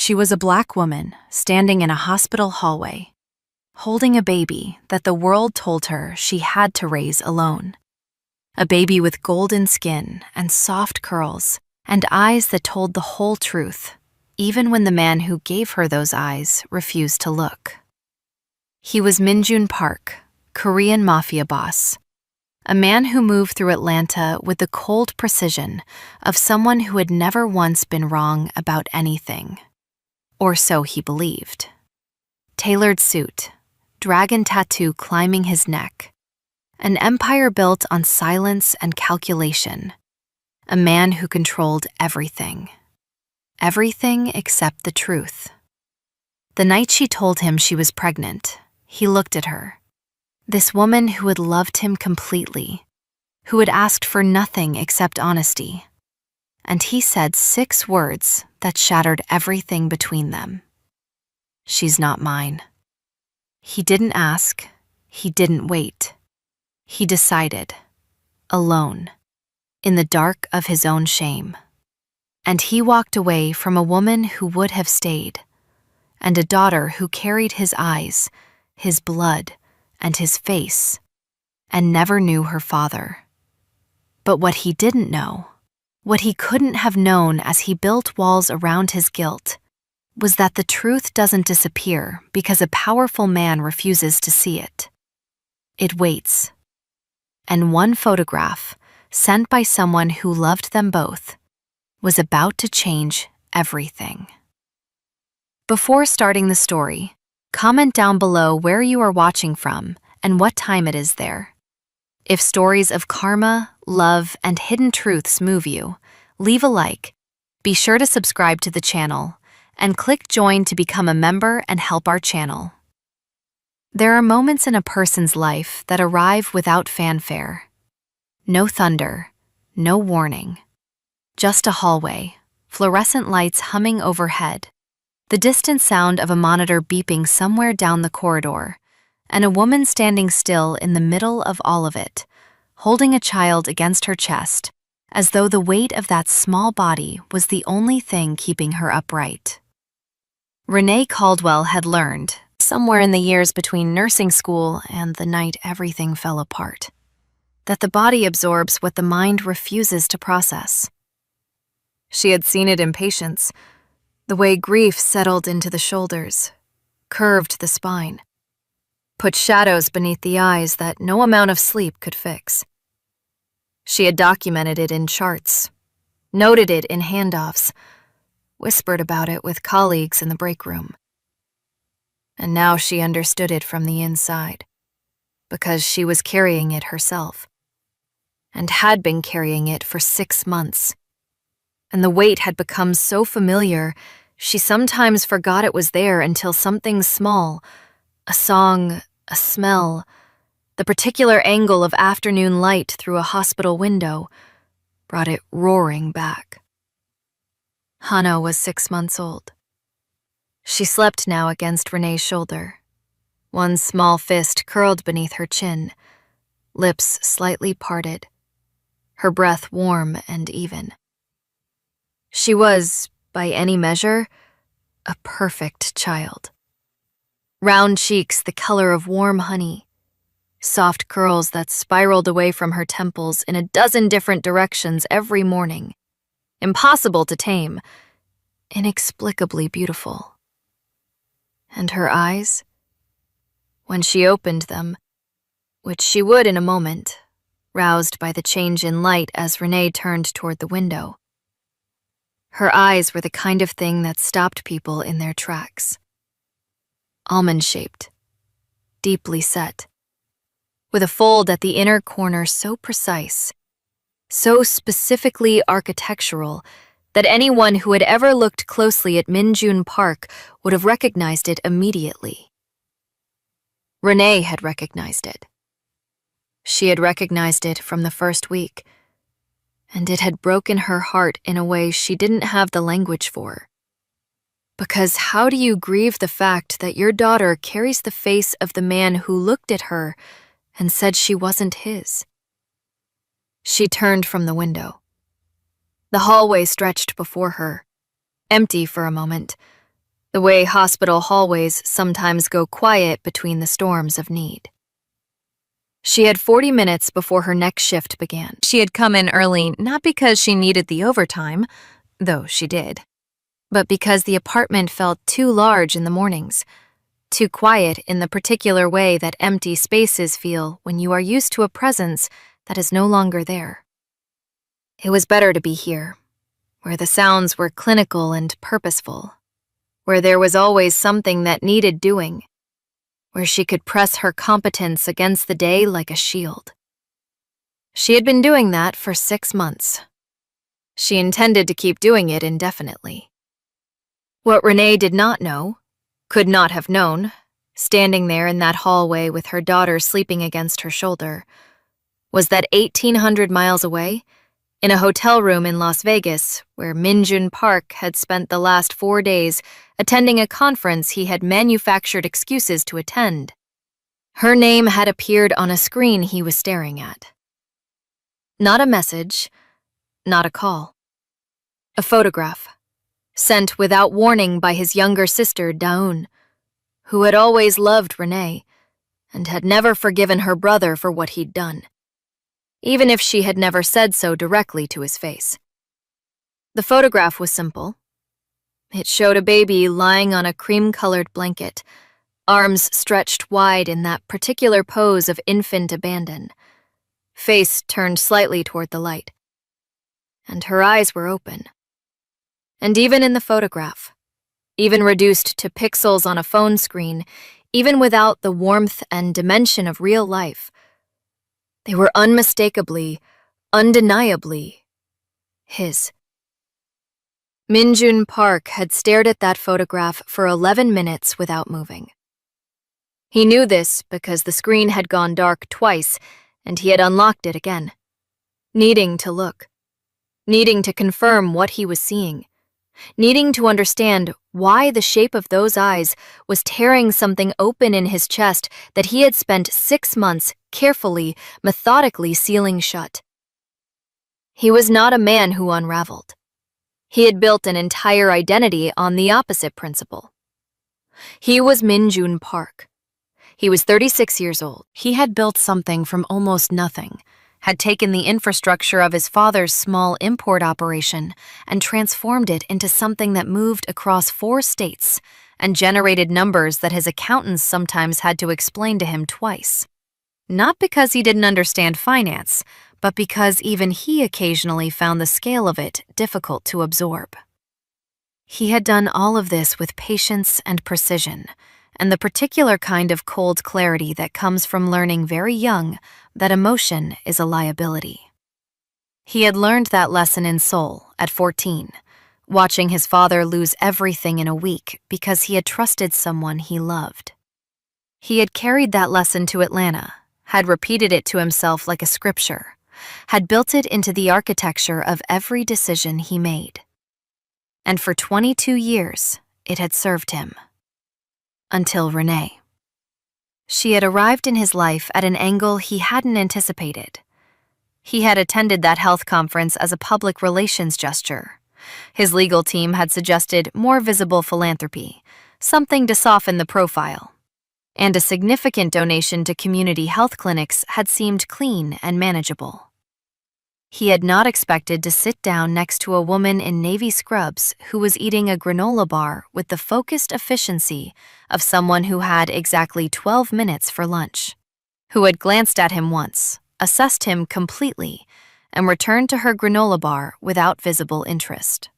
She was a black woman standing in a hospital hallway, holding a baby that the world told her she had to raise alone. A baby with golden skin and soft curls and eyes that told the whole truth, even when the man who gave her those eyes refused to look. He was Min Park, Korean mafia boss, a man who moved through Atlanta with the cold precision of someone who had never once been wrong about anything. Or so he believed. Tailored suit, dragon tattoo climbing his neck, an empire built on silence and calculation, a man who controlled everything. Everything except the truth. The night she told him she was pregnant, he looked at her. This woman who had loved him completely, who had asked for nothing except honesty. And he said 6 words that shattered everything between them. She's not mine. He didn't ask, he didn't wait. He decided, alone, in the dark of his own shame. And he walked away from a woman who would have stayed, and a daughter who carried his eyes, his blood, and his face, and never knew her father. But what he didn't know, what he couldn't have known as he built walls around his guilt, was that the truth doesn't disappear because a powerful man refuses to see it. It waits. And one photograph, sent by someone who loved them both, was about to change everything. Before starting the story, comment down below where you are watching from and what time it is there. If stories of karma, love, and hidden truths move you, leave a like, be sure to subscribe to the channel, and click join to become a member and help our channel. There are moments in a person's life that arrive without fanfare. No thunder, no warning. Just a hallway, fluorescent lights humming overhead, the distant sound of a monitor beeping somewhere down the corridor, and a woman standing still in the middle of all of it, holding a child against her chest, as though the weight of that small body was the only thing keeping her upright. Renee Caldwell had learned, somewhere in the years between nursing school and the night everything fell apart, that the body absorbs what the mind refuses to process. She had seen it in patients, the way grief settled into the shoulders, curved the spine, put shadows beneath the eyes that no amount of sleep could fix. She had documented it in charts, noted it in handoffs, whispered about it with colleagues in the break room. And now she understood it from the inside, because she was carrying it herself, and had been carrying it for 6 months. And the weight had become so familiar, she sometimes forgot it was there until something small, a song, a smell, the particular angle of afternoon light through a hospital window, brought it roaring back. Hana was 6 months old. She slept now against Renee's shoulder, one small fist curled beneath her chin, lips slightly parted, her breath warm and even. She was, by any measure, a perfect child. Round cheeks the color of warm honey, soft curls that spiraled away from her temples in a dozen different directions every morning, impossible to tame, inexplicably beautiful. And her eyes, when she opened them, which she would in a moment, roused by the change in light as Renee turned toward the window. Her eyes were the kind of thing that stopped people in their tracks. Almond-shaped, deeply set, with a fold at the inner corner so precise, so specifically architectural, that anyone who had ever looked closely at Min Park would have recognized it immediately. Renee had recognized it. She had recognized it from the first week, and it had broken her heart in a way she didn't have the language for. Because how do you grieve the fact that your daughter carries the face of the man who looked at her and said she wasn't his? She turned from the window. The hallway stretched before her, empty for a moment, the way hospital hallways sometimes go quiet between the storms of need. She had 40 minutes before her next shift began. She had come in early not because she needed the overtime, though she did, but because the apartment felt too large in the mornings, too quiet in the particular way that empty spaces feel when you are used to a presence that is no longer there. It was better to be here, where the sounds were clinical and purposeful, where there was always something that needed doing, where she could press her competence against the day like a shield. She had been doing that for 6 months. She intended to keep doing it indefinitely. What Renee did not know, could not have known, standing there in that hallway with her daughter sleeping against her shoulder, was that 1,800 miles away, in a hotel room in Las Vegas, where Minjun Park had spent the last 4 days attending a conference he had manufactured excuses to attend, her name had appeared on a screen he was staring at. Not a message, not a call. A photograph, sent without warning by his younger sister, Daun, who had always loved Renee and had never forgiven her brother for what he'd done, even if she had never said so directly to his face. The photograph was simple. It showed a baby lying on a cream-colored blanket, arms stretched wide in that particular pose of infant abandon, face turned slightly toward the light. And her eyes were open. And even in the photograph, even reduced to pixels on a phone screen, even without the warmth and dimension of real life, they were unmistakably, undeniably his. Minjun Park had stared at that photograph for 11 minutes without moving. He knew this because the screen had gone dark twice and he had unlocked it again, needing to look, needing to confirm what he was seeing, needing to understand why the shape of those eyes was tearing something open in his chest that he had spent 6 months carefully, methodically sealing shut. He was not a man who unraveled. He had built an entire identity on the opposite principle. He was Minjun Park. He was 36 years old. He had built something from almost nothing, had taken the infrastructure of his father's small import operation and transformed it into something that moved across 4 states and generated numbers that his accountants sometimes had to explain to him twice. Not because he didn't understand finance, but because even he occasionally found the scale of it difficult to absorb. He had done all of this with patience and precision, and the particular kind of cold clarity that comes from learning very young that emotion is a liability. He had learned that lesson in Seoul at 14, watching his father lose everything in a week because he had trusted someone he loved. He had carried that lesson to Atlanta, had repeated it to himself like a scripture, had built it into the architecture of every decision he made. And for 22 years, it had served him. Until Renee. She had arrived in his life at an angle he hadn't anticipated. He had attended that health conference as a public relations gesture. His legal team had suggested more visible philanthropy, something to soften the profile. And a significant donation to community health clinics had seemed clean and manageable. He had not expected to sit down next to a woman in navy scrubs who was eating a granola bar with the focused efficiency of someone who had exactly 12 minutes for lunch, who had glanced at him once, assessed him completely, and returned to her granola bar without visible interest.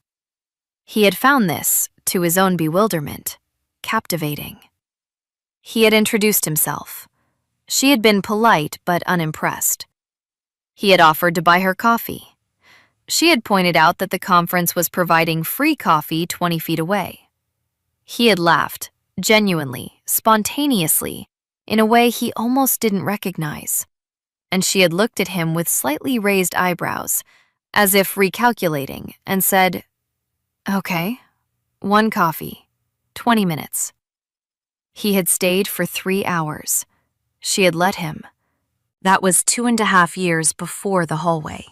He had found this, to his own bewilderment, captivating. He had introduced himself. She had been polite but unimpressed. He had offered to buy her coffee. She had pointed out that the conference was providing free coffee 20 feet away. He had laughed, genuinely, spontaneously, in a way he almost didn't recognize. And she had looked at him with slightly raised eyebrows, as if recalculating, and said, "Okay, 1 coffee, 20 minutes. He had stayed for 3 hours. She had let him. That was 2.5 years before the hallway.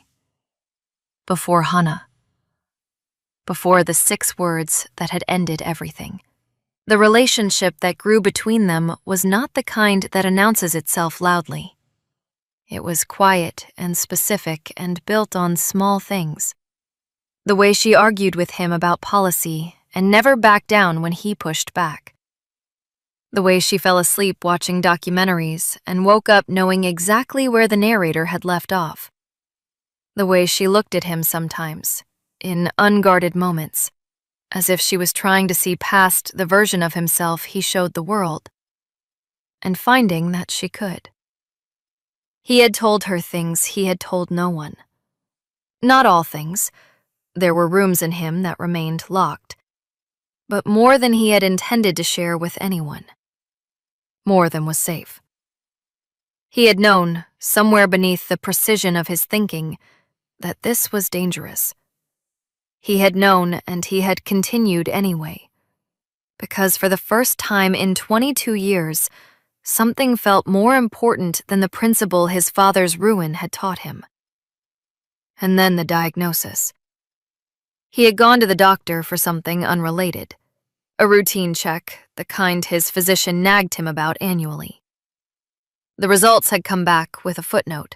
Before Hannah. Before the 6 words that had ended everything. The relationship that grew between them was not the kind that announces itself loudly. It was quiet and specific and built on small things. The way she argued with him about policy and never backed down when he pushed back. The way she fell asleep watching documentaries and woke up knowing exactly where the narrator had left off. The way she looked at him sometimes, in unguarded moments, as if she was trying to see past the version of himself he showed the world, and finding that she could. He had told her things he had told no one. Not all things. There were rooms in him that remained locked, but more than he had intended to share with anyone. More than was safe. He had known, somewhere beneath the precision of his thinking, that this was dangerous. He had known, and he had continued anyway, because for the first time in 22 years, something felt more important than the principle his father's ruin had taught him. And then the diagnosis. He had gone to the doctor for something unrelated, a routine check, the kind his physician nagged him about annually. The results had come back with a footnote,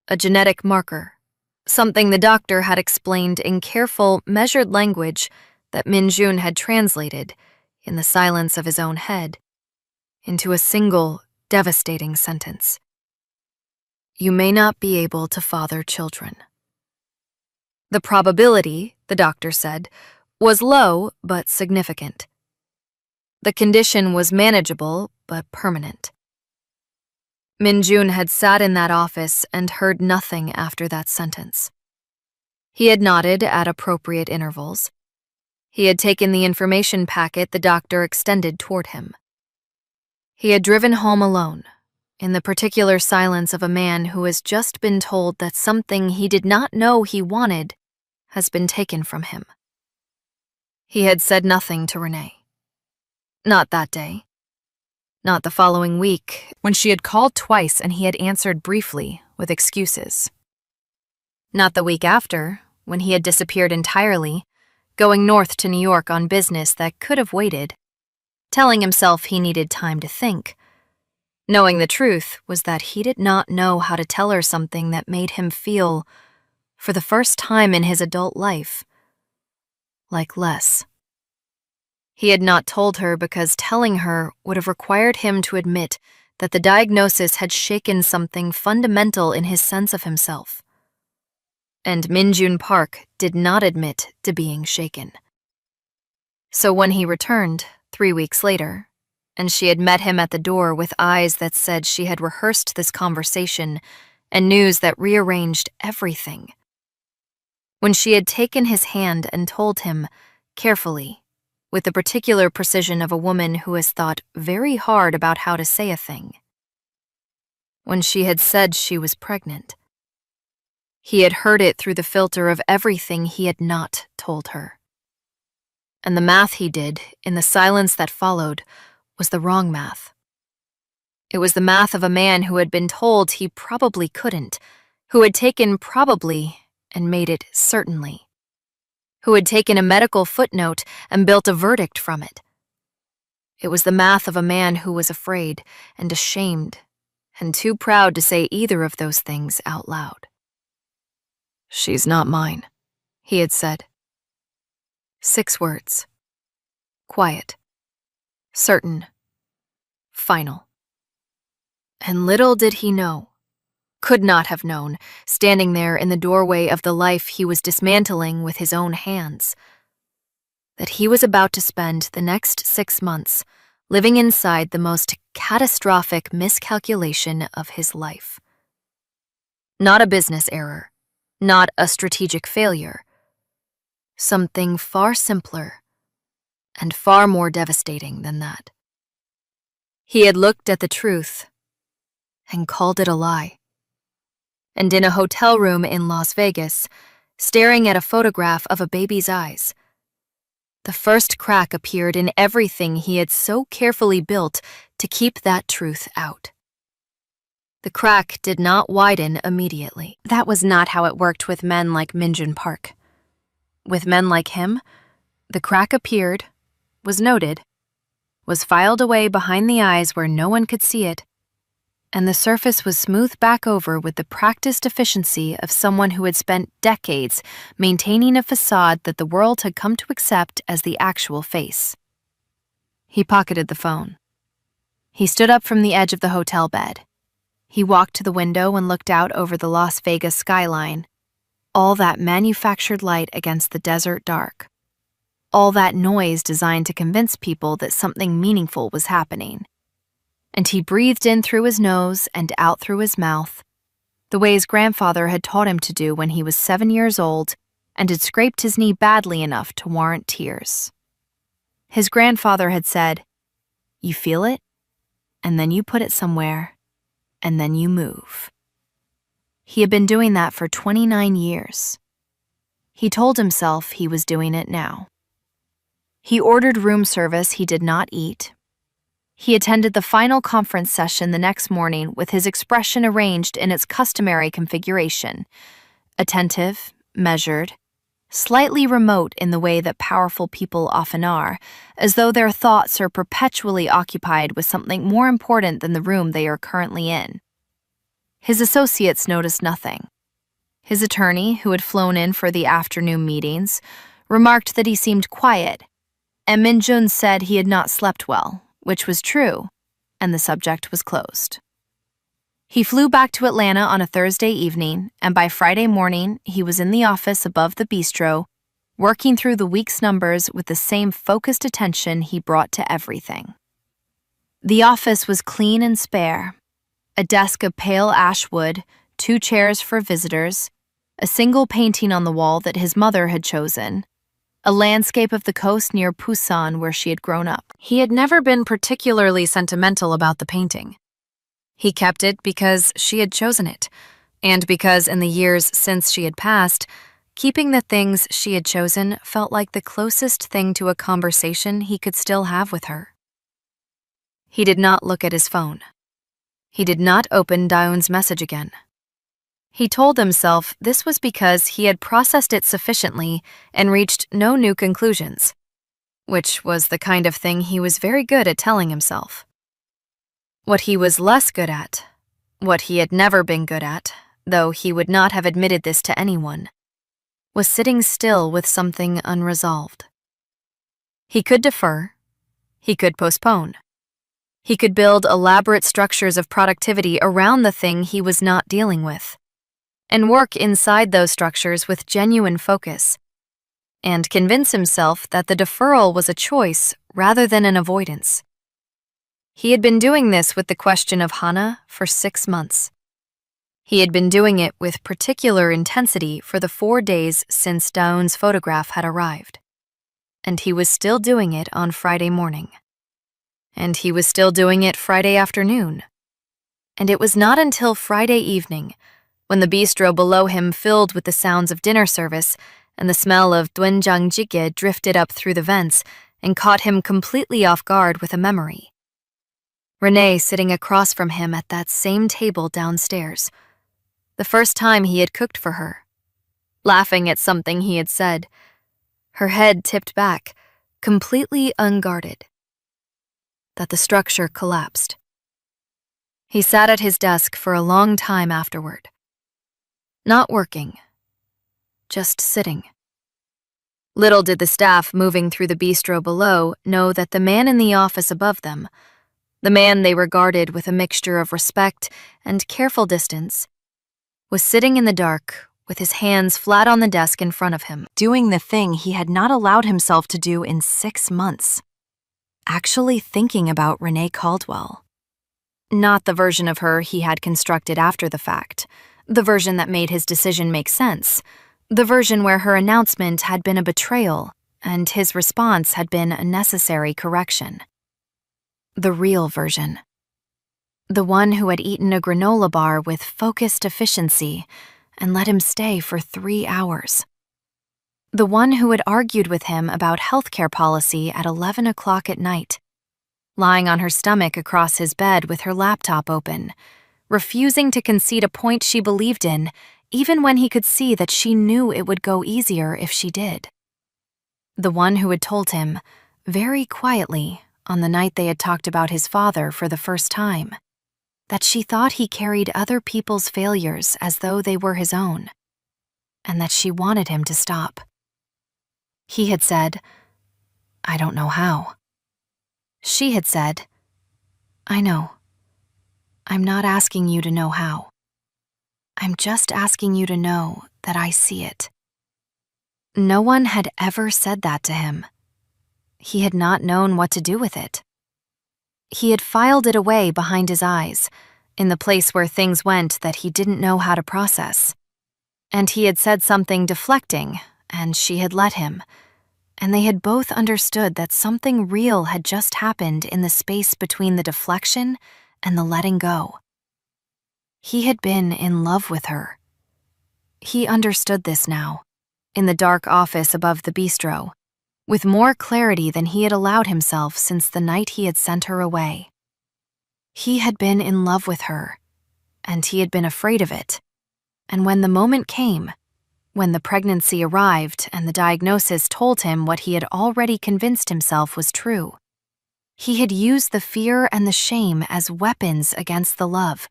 a genetic marker, something the doctor had explained in careful, measured language that Min-jun had translated, in the silence of his own head, into a single, devastating sentence. You may not be able to father children. The probability, the doctor said, was low but significant. The condition was manageable but permanent. Min-jun had sat in that office and heard nothing after that sentence. He had nodded at appropriate intervals. He had taken the information packet the doctor extended toward him. He had driven home alone, in the particular silence of a man who has just been told that something he did not know he wanted has been taken from him. He had said nothing to Renee. Not that day. Not the following week, when she had called twice and he had answered briefly, with excuses. Not the week after, when he had disappeared entirely, going north to New York on business that could have waited, telling himself he needed time to think. Knowing the truth was that he did not know how to tell her something that made him feel, for the first time in his adult life, like less. He had not told her because telling her would have required him to admit that the diagnosis had shaken something fundamental in his sense of himself. And Min-jun Park did not admit to being shaken. So when he returned, 3 weeks later, and she had met him at the door with eyes that said she had rehearsed this conversation and news that rearranged everything. When she had taken his hand and told him, carefully, with the particular precision of a woman who has thought very hard about how to say a thing. When she had said she was pregnant. He had heard it through the filter of everything he had not told her. And the math he did, in the silence that followed, was the wrong math. It was the math of a man who had been told he probably couldn't, who had taken probably and made it certainly, who had taken a medical footnote and built a verdict from it. It was the math of a man who was afraid and ashamed and too proud to say either of those things out loud. She's not mine, he had said. 6 words. Quiet. Certain. Final. And little did he know, could not have known, standing there in the doorway of the life he was dismantling with his own hands, that he was about to spend the next 6 months living inside the most catastrophic miscalculation of his life. Not a business error, not a strategic failure, something far simpler and far more devastating than that. He had looked at the truth and called it a lie. And in a hotel room in Las Vegas, staring at a photograph of a baby's eyes, the first crack appeared in everything he had so carefully built to keep that truth out. The crack did not widen immediately. That was not how it worked with men like Min-jun Park. With men like him, the crack appeared, was noted, was filed away behind the eyes where no one could see it, and the surface was smoothed back over with the practiced efficiency of someone who had spent decades maintaining a facade that the world had come to accept as the actual face. He pocketed the phone. He stood up from the edge of the hotel bed. He walked to the window and looked out over the Las Vegas skyline, all that manufactured light against the desert dark. All that noise designed to convince people that something meaningful was happening. And he breathed in through his nose and out through his mouth, the way his grandfather had taught him to do when he was 7 years old and had scraped his knee badly enough to warrant tears. His grandfather had said, "You feel it, and then you put it somewhere, and then you move." He had been doing that for 29 years. He told himself he was doing it now. He ordered room service he did not eat. He attended the final conference session the next morning with his expression arranged in its customary configuration, attentive, measured, slightly remote in the way that powerful people often are, as though their thoughts are perpetually occupied with something more important than the room they are currently in. His associates noticed nothing. His attorney, who had flown in for the afternoon meetings, remarked that he seemed quiet, and Min Jun said he had not slept well, which was true, and the subject was closed. He flew back to Atlanta on a Thursday evening, and by Friday morning, he was in the office above the bistro, working through the week's numbers with the same focused attention he brought to everything. The office was clean and spare. A desk of pale ash wood, 2 chairs for visitors, a single painting on the wall that his mother had chosen, a landscape of the coast near Busan where she had grown up. He had never been particularly sentimental about the painting. He kept it because she had chosen it, and because in the years since she had passed, keeping the things she had chosen felt like the closest thing to a conversation he could still have with her. He did not look at his phone. He did not open Daeun's message again. He told himself this was because he had processed it sufficiently and reached no new conclusions, which was the kind of thing he was very good at telling himself. What he was less good at, what he had never been good at, though he would not have admitted this to anyone, was sitting still with something unresolved. He could defer. He could postpone. He could build elaborate structures of productivity around the thing he was not dealing with, and work inside those structures with genuine focus, and convince himself that the deferral was a choice rather than an avoidance. He had been doing this with the question of Hana for 6 months. He had been doing it with particular intensity for the 4 days since Daeun's photograph had arrived. And he was still doing it on Friday morning. And he was still doing it Friday afternoon. And it was not until Friday evening, when the bistro below him filled with the sounds of dinner service and the smell of doenjang jjigae drifted up through the vents and caught him completely off guard with a memory. Renee sitting across from him at that same table downstairs. The first time he had cooked for her. Laughing at something he had said. Her head tipped back, completely unguarded. That the structure collapsed. He sat at his desk for a long time afterward. Not working. Just sitting. Little did the staff moving through the bistro below know that the man in the office above them, the man they regarded with a mixture of respect and careful distance, was sitting in the dark with his hands flat on the desk in front of him, doing the thing he had not allowed himself to do in 6 months. Actually thinking about Renee Caldwell. Not the version of her he had constructed after the fact, the version that made his decision make sense, the version where her announcement had been a betrayal and his response had been a necessary correction. The real version. The one who had eaten a granola bar with focused efficiency and let him stay for 3 hours. The one who had argued with him about healthcare policy at 11 o'clock at night, lying on her stomach across his bed with her laptop open, refusing to concede a point she believed in, even when he could see that she knew it would go easier if she did. The one who had told him, very quietly, on the night they had talked about his father for the first time, that she thought he carried other people's failures as though they were his own, and that she wanted him to stop. He had said, "I don't know how." She had said, "I know. I'm not asking you to know how. I'm just asking you to know that I see it." No one had ever said that to him. He had not known what to do with it. He had filed it away behind his eyes, in the place where things went that he didn't know how to process. And he had said something deflecting, and she had let him, and they had both understood that something real had just happened in the space between the deflection and the letting go. He had been in love with her. He understood this now, in the dark office above the bistro, with more clarity than he had allowed himself since the night he had sent her away. He had been in love with her, and he had been afraid of it. And when the moment came, when the pregnancy arrived and the diagnosis told him what he had already convinced himself was true, he had used the fear and the shame as weapons against the love,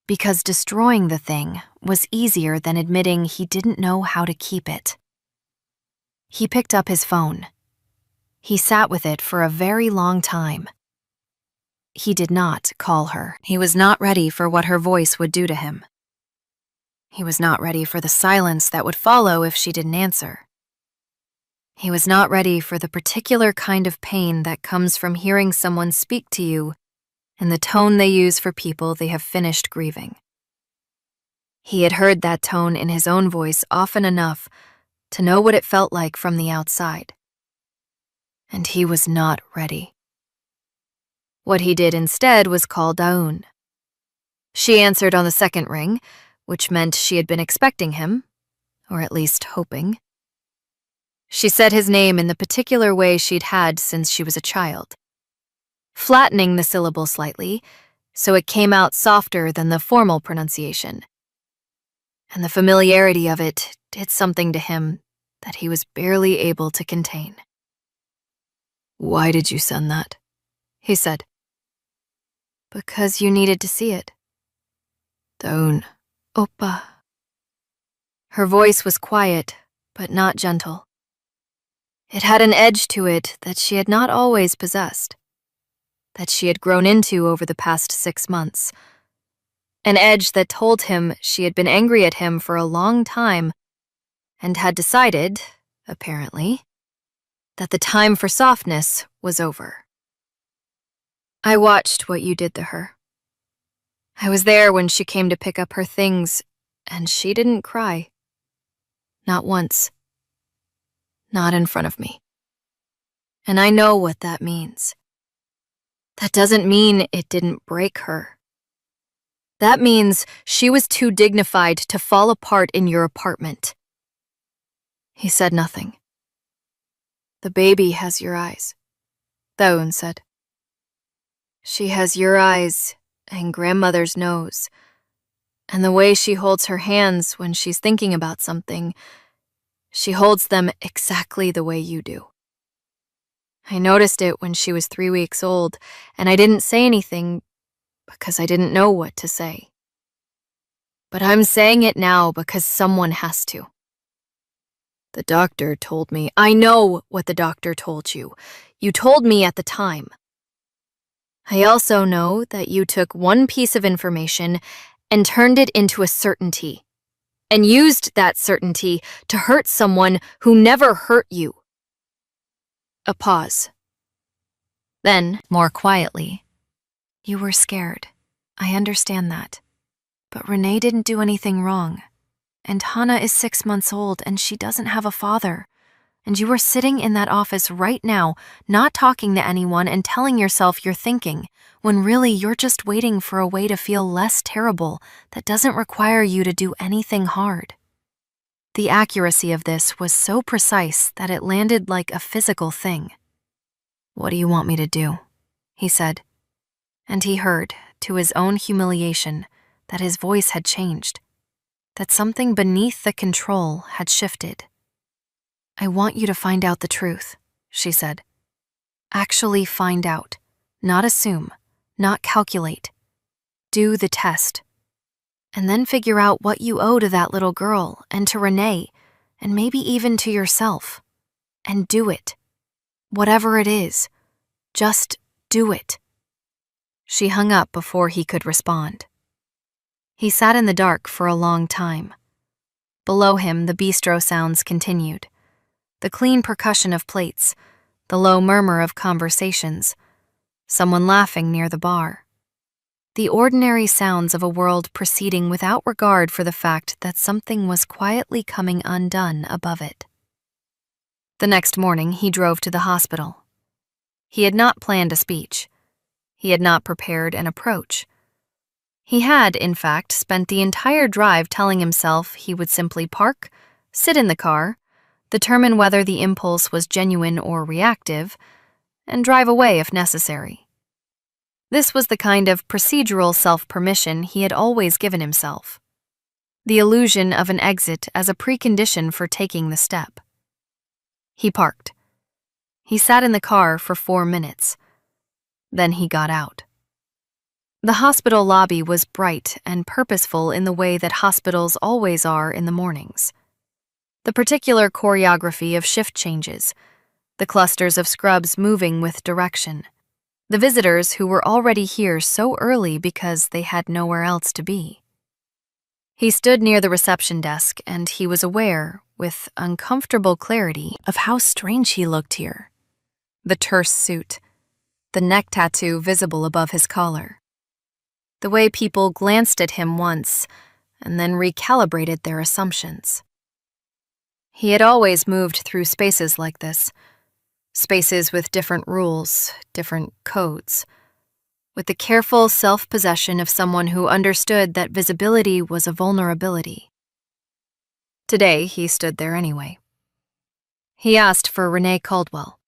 because destroying the thing was easier than admitting he didn't know how to keep it. He picked up his phone. He sat with it for a very long time. He did not call her. He was not ready for what her voice would do to him. He was not ready for the silence that would follow if she didn't answer. He was not ready for the particular kind of pain that comes from hearing someone speak to you in the tone they use for people they have finished grieving. He had heard that tone in his own voice often enough to know what it felt like from the outside. And he was not ready. What he did instead was call Daoun. She answered on the second ring, which meant she had been expecting him, or at least hoping. She said his name in the particular way she'd had since she was a child, flattening the syllable slightly, so it came out softer than the formal pronunciation. And the familiarity of it did something to him that he was barely able to contain. "Why did you send that?" he said. "Because you needed to see it." "Daoun." "Oppa." Her voice was quiet, but not gentle. It had an edge to it that she had not always possessed, that she had grown into over the past 6 months. An edge that told him she had been angry at him for a long time and had decided, apparently, that the time for softness was over. "I watched what you did to her. I was there when she came to pick up her things, and she didn't cry. Not once. Not in front of me. And I know what that means. That doesn't mean it didn't break her. That means she was too dignified to fall apart in your apartment." He said nothing. "The baby has your eyes," Daoun said. "She has your eyes and grandmother's nose, and the way she holds her hands when she's thinking about something, she holds them exactly the way you do. I noticed it when she was 3 weeks old, and I didn't say anything because I didn't know what to say. But I'm saying it now because someone has to. The doctor told me. I know what the doctor told you. You told me at the time. I also know that you took one piece of information and turned it into a certainty, and used that certainty to hurt someone who never hurt you." A pause. Then, more quietly, "You were scared. I understand that. But Renee didn't do anything wrong. And Hannah is 6 months old, and she doesn't have a father. And you are sitting in that office right now, not talking to anyone and telling yourself you're thinking, when really you're just waiting for a way to feel less terrible that doesn't require you to do anything hard." The accuracy of this was so precise that it landed like a physical thing. "What do you want me to do?" he said. And he heard, to his own humiliation, that his voice had changed, that something beneath the control had shifted. "I want you to find out the truth," she said. Actually find out. Not assume. Not calculate. Do the test. And then figure out what you owe to that little girl and to Renee, and maybe even to yourself. And do it. Whatever it is, just do it. She hung up before he could respond. He sat in the dark for a long time. Below him, the bistro sounds continued. The clean percussion of plates, the low murmur of conversations, someone laughing near the bar. The ordinary sounds of a world proceeding without regard for the fact that something was quietly coming undone above it. The next morning, he drove to the hospital. He had not planned a speech. He had not prepared an approach. He had, in fact, spent the entire drive telling himself he would simply park, sit in the car, determine whether the impulse was genuine or reactive, and drive away if necessary. This was the kind of procedural self-permission he had always given himself. The illusion of an exit as a precondition for taking the step. He parked. He sat in the car for 4 minutes. Then he got out. The hospital lobby was bright and purposeful in the way that hospitals always are in the mornings. The particular choreography of shift changes, the clusters of scrubs moving with direction, the visitors who were already here so early because they had nowhere else to be. He stood near the reception desk and he was aware, with uncomfortable clarity, of how strange he looked here. The terse suit, the neck tattoo visible above his collar. The way people glanced at him once and then recalibrated their assumptions. He had always moved through spaces like this, spaces with different rules, different codes, with the careful self-possession of someone who understood that visibility was a vulnerability. Today, he stood there anyway. He asked for Renee Caldwell.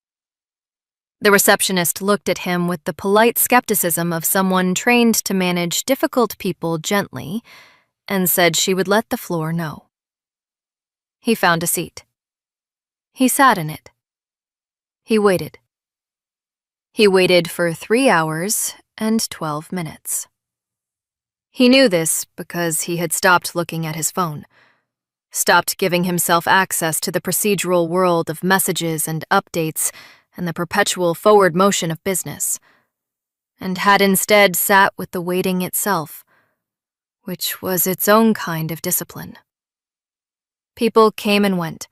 The receptionist looked at him with the polite skepticism of someone trained to manage difficult people gently and said she would let the floor know. He found a seat. He sat in it. He waited. He waited for 3 hours and 12 minutes. He knew this because he had stopped looking at his phone, stopped giving himself access to the procedural world of messages and updates and the perpetual forward motion of business, and had instead sat with the waiting itself, which was its own kind of discipline. People came and went.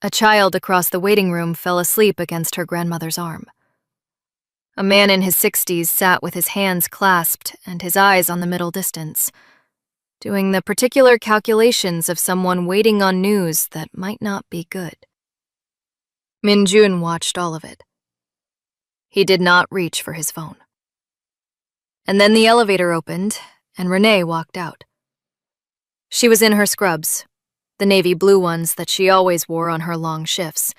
A child across the waiting room fell asleep against her grandmother's arm. A man in his 60s sat with his hands clasped and his eyes on the middle distance, doing the particular calculations of someone waiting on news that might not be good. Min-jun watched all of it. He did not reach for his phone. And then the elevator opened, and Renee walked out. She was in her scrubs, the navy blue ones that she always wore on her long shifts,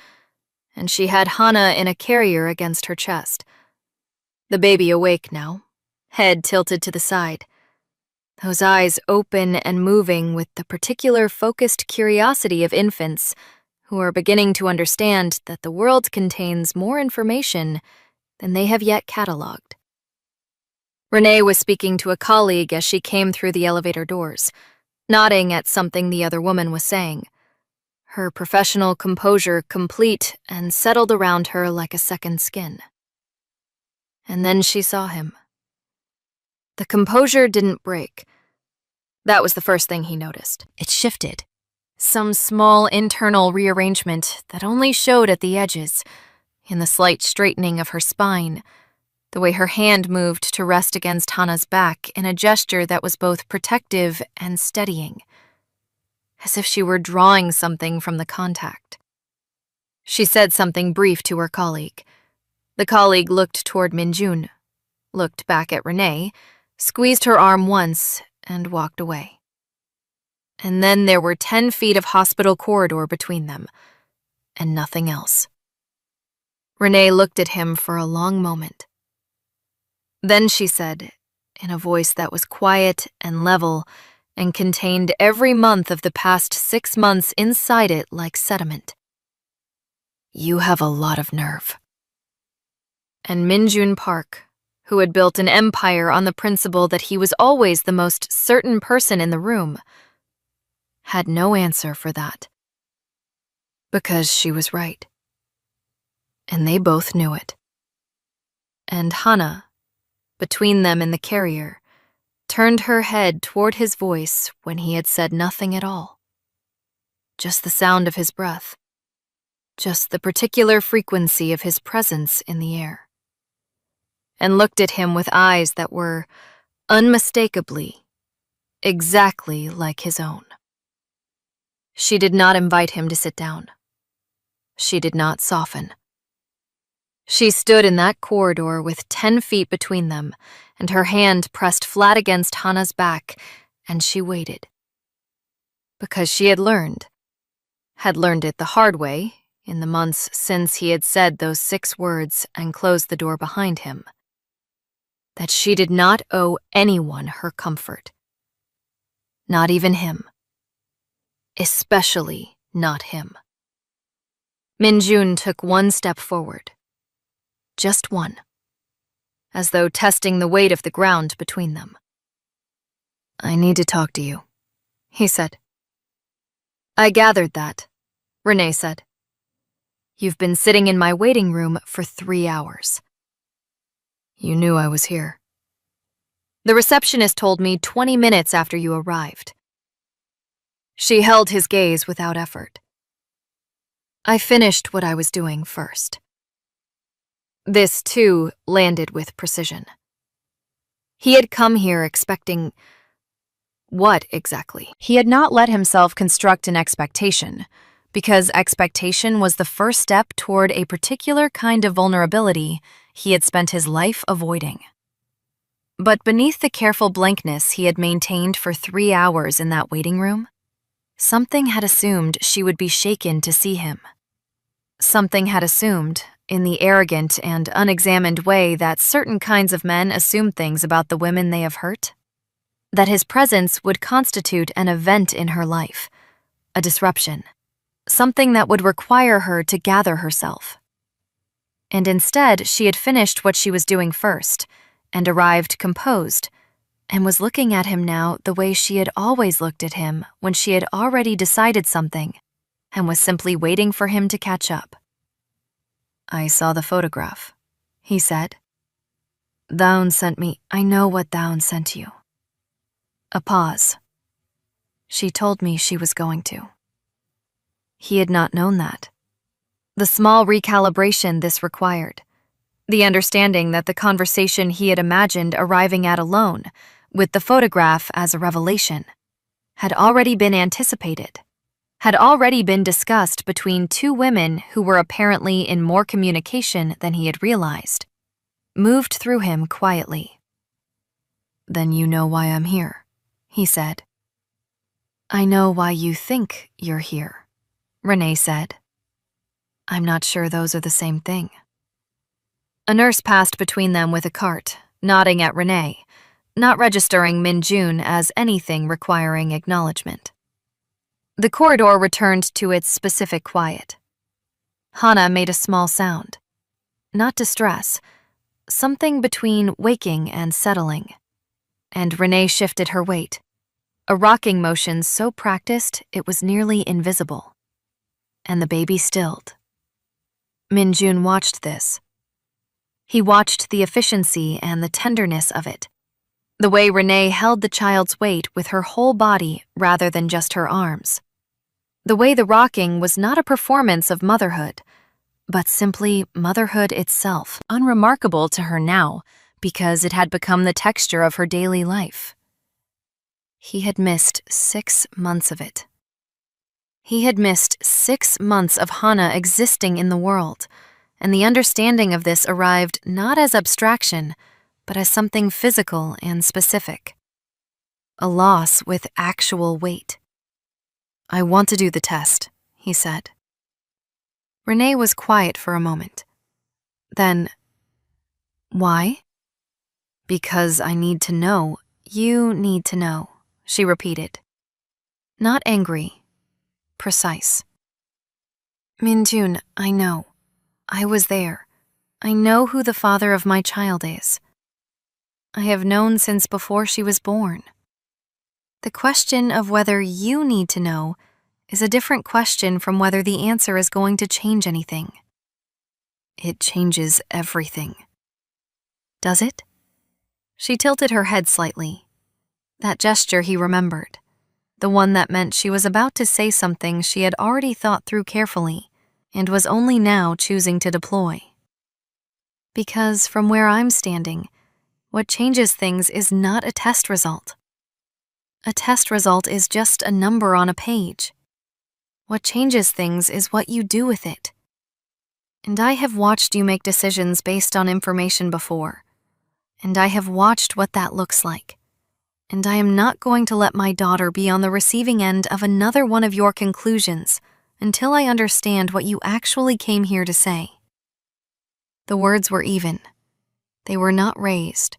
and she had Hana in a carrier against her chest. The baby awake now, head tilted to the side, those eyes open and moving with the particular focused curiosity of infants who are beginning to understand that the world contains more information than they have yet catalogued. Renee was speaking to a colleague as she came through the elevator doors, nodding at something the other woman was saying, her professional composure complete and settled around her like a second skin. And then she saw him. The composure didn't break. That was the first thing he noticed. It shifted. Some small internal rearrangement that only showed at the edges, in the slight straightening of her spine, the way her hand moved to rest against Hana's back in a gesture that was both protective and steadying, as if she were drawing something from the contact. She said something brief to her colleague. The colleague looked toward Min-jun, looked back at Renee, squeezed her arm once, and walked away. And then there were 10 feet of hospital corridor between them, and nothing else. Renee looked at him for a long moment. Then she said, in a voice that was quiet and level and contained every month of the past 6 months inside it like sediment, "You have a lot of nerve." And Minjun Park, who had built an empire on the principle that he was always the most certain person in the room, had no answer for that. Because she was right. And they both knew it. And Hana, between them in the carrier, turned her head toward his voice when he had said nothing at all. Just the sound of his breath. Just the particular frequency of his presence in the air. And looked at him with eyes that were, unmistakably, exactly like his own. She did not invite him to sit down. She did not soften. She stood in that corridor with 10 feet between them, and her hand pressed flat against Hana's back, and she waited. Because she had learned it the hard way in the months since he had said those 6 words and closed the door behind him, that she did not owe anyone her comfort. Not even him. Especially not him. Minjun took 1 step forward. Just 1. As though testing the weight of the ground between them. "I need to talk to you," he said. "I gathered that," Renee said. "You've been sitting in my waiting room for 3 hours. You knew I was here." "The receptionist told me 20 minutes after you arrived." She held his gaze without effort. "I finished what I was doing first." This, too, landed with precision. He had come here expecting... what exactly? He had not let himself construct an expectation, because expectation was the first step toward a particular kind of vulnerability he had spent his life avoiding. But beneath the careful blankness he had maintained for 3 hours in that waiting room, something had assumed she would be shaken to see him. Something had assumed, in the arrogant and unexamined way that certain kinds of men assume things about the women they have hurt, that his presence would constitute an event in her life, a disruption, something that would require her to gather herself. And instead, she had finished what she was doing first, and arrived composed, and was looking at him now the way she had always looked at him when she had already decided something, and was simply waiting for him to catch up. "I saw the photograph," he said. "Thaun sent me. I know what Thaun sent you." A pause. "She told me she was going to." He had not known that. The small recalibration this required. The understanding that the conversation he had imagined arriving at alone, with the photograph as a revelation, had already been anticipated, had already been discussed between 2 women who were apparently in more communication than he had realized, moved through him quietly. "Then you know why I'm here," he said. "I know why you think you're here," Renee said. "I'm not sure those are the same thing." A nurse passed between them with a cart, nodding at Renee, not registering Minjun as anything requiring acknowledgement. The corridor returned to its specific quiet. Hana made a small sound. Not distress, something between waking and settling. And Renee shifted her weight, a rocking motion so practiced it was nearly invisible. And the baby stilled. Minjun watched this. He watched the efficiency and the tenderness of it, the way Renee held the child's weight with her whole body rather than just her arms. The way the rocking was not a performance of motherhood, but simply motherhood itself, unremarkable to her now because it had become the texture of her daily life. He had missed 6 months of it. He had missed 6 months of Hana existing in the world, and the understanding of this arrived not as abstraction, but as something physical and specific. A loss with actual weight. "I want to do the test," he said. Renee was quiet for a moment. Then, "Why?" "Because I need to know. You need to know," she repeated. Not angry, precise. "Minjun, I know. I was there. I know who the father of my child is. I have known since before she was born. The question of whether you need to know is a different question from whether the answer is going to change anything. It changes everything. Does it? She tilted her head slightly. That gesture he remembered, the one that meant she was about to say something she had already thought through carefully and was only now choosing to deploy. Because from where I'm standing, what changes things is not a test result. A test result is just a number on a page. What changes things is what you do with it. And I have watched you make decisions based on information before, and I have watched what that looks like. And I am not going to let my daughter be on the receiving end of another one of your conclusions until I understand what you actually came here to say. The words were even. They were not raised.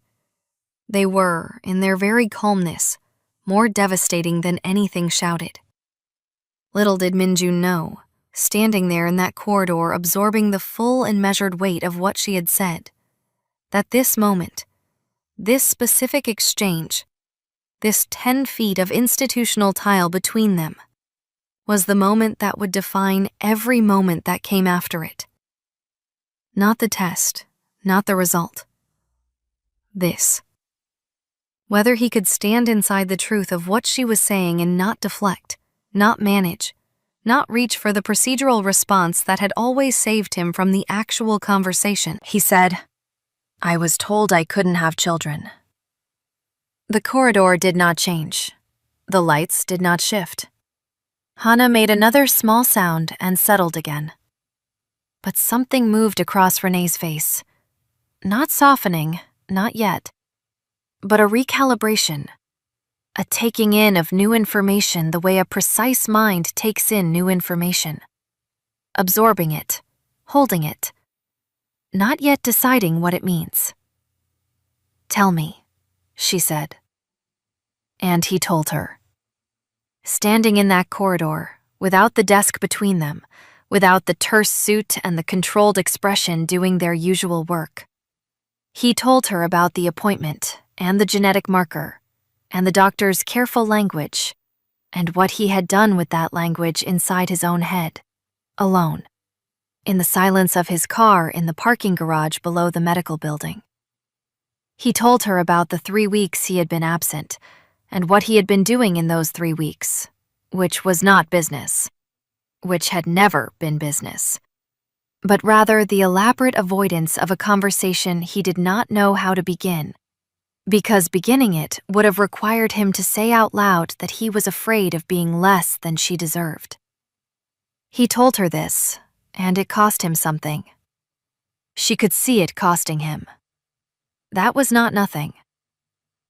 They were, in their very calmness, more devastating than anything shouted. Little did Minjun know, standing there in that corridor absorbing the full and measured weight of what she had said, that this moment, this specific exchange, this 10 feet of institutional tile between them, was the moment that would define every moment that came after it. Not the test, not the result. This. Whether he could stand inside the truth of what she was saying and not deflect, not manage, not reach for the procedural response that had always saved him from the actual conversation. He said, "I was told I couldn't have children." The corridor did not change. The lights did not shift. Hannah made another small sound and settled again. But something moved across Renee's face. Not softening, not yet, but a recalibration, a taking in of new information the way a precise mind takes in new information. Absorbing it, holding it, not yet deciding what it means. "Tell me," she said. And he told her. Standing in that corridor, without the desk between them, without the terse suit and the controlled expression doing their usual work. He told her about the appointment and the genetic marker and the doctor's careful language and what he had done with that language inside his own head, alone, in the silence of his car in the parking garage below the medical building. He told her about the 3 weeks he had been absent and what he had been doing in those 3 weeks, which was not business, which had never been business, but rather the elaborate avoidance of a conversation he did not know how to begin, because beginning it would have required him to say out loud that he was afraid of being less than she deserved. He told her this, and it cost him something. She could see it costing him. That was not nothing.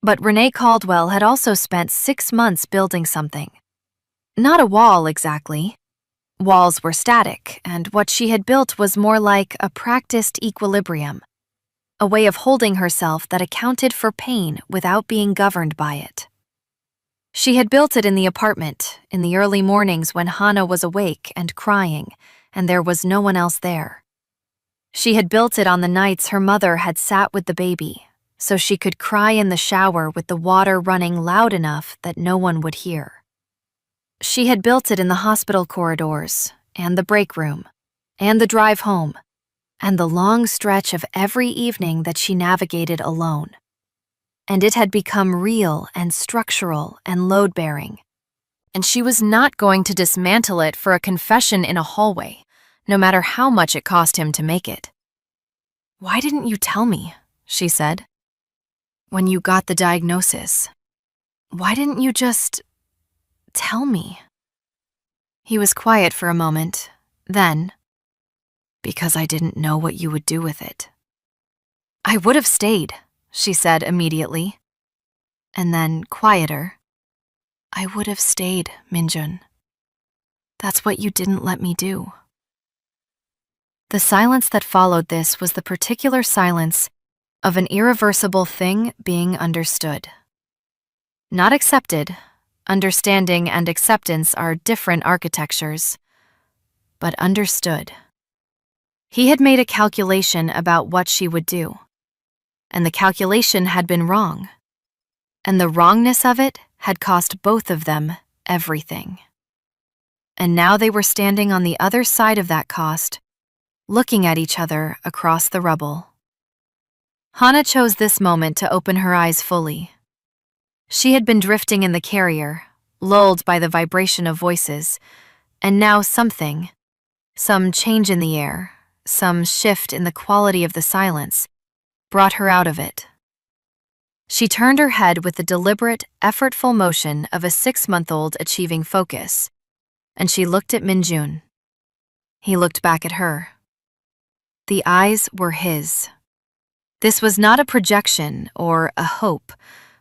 But Renee Caldwell had also spent 6 months building something. Not a wall, exactly. Walls were static, and what she had built was more like a practiced equilibrium, a way of holding herself that accounted for pain without being governed by it. She had built it in the apartment, in the early mornings when Hannah was awake and crying, and there was no one else there. She had built it on the nights her mother had sat with the baby, so she could cry in the shower with the water running loud enough that no one would hear. She had built it in the hospital corridors, and the break room, and the drive home, and the long stretch of every evening that she navigated alone. And it had become real and structural and load-bearing. And she was not going to dismantle it for a confession in a hallway, no matter how much it cost him to make it. "Why didn't you tell me?" she said. "When you got the diagnosis, why didn't you just tell me?" He was quiet for a moment, then, "Because I didn't know what you would do with it." "I would have stayed," she said immediately. And then, quieter, "I would have stayed, Minjun. That's what you didn't let me do." The silence that followed this was the particular silence of an irreversible thing being understood. Not accepted. Understanding and acceptance are different architectures, but understood. He had made a calculation about what she would do, and the calculation had been wrong, and the wrongness of it had cost both of them everything. And now they were standing on the other side of that cost, looking at each other across the rubble. Hannah chose this moment to open her eyes fully. She had been drifting in the carrier, lulled by the vibration of voices, and now some change in the air, some shift in the quality of the silence, brought her out of it. She turned her head with the deliberate, effortful motion of a 6-month-old achieving focus, and she looked at Minjun. He looked back at her. The eyes were his. This was not a projection or a hope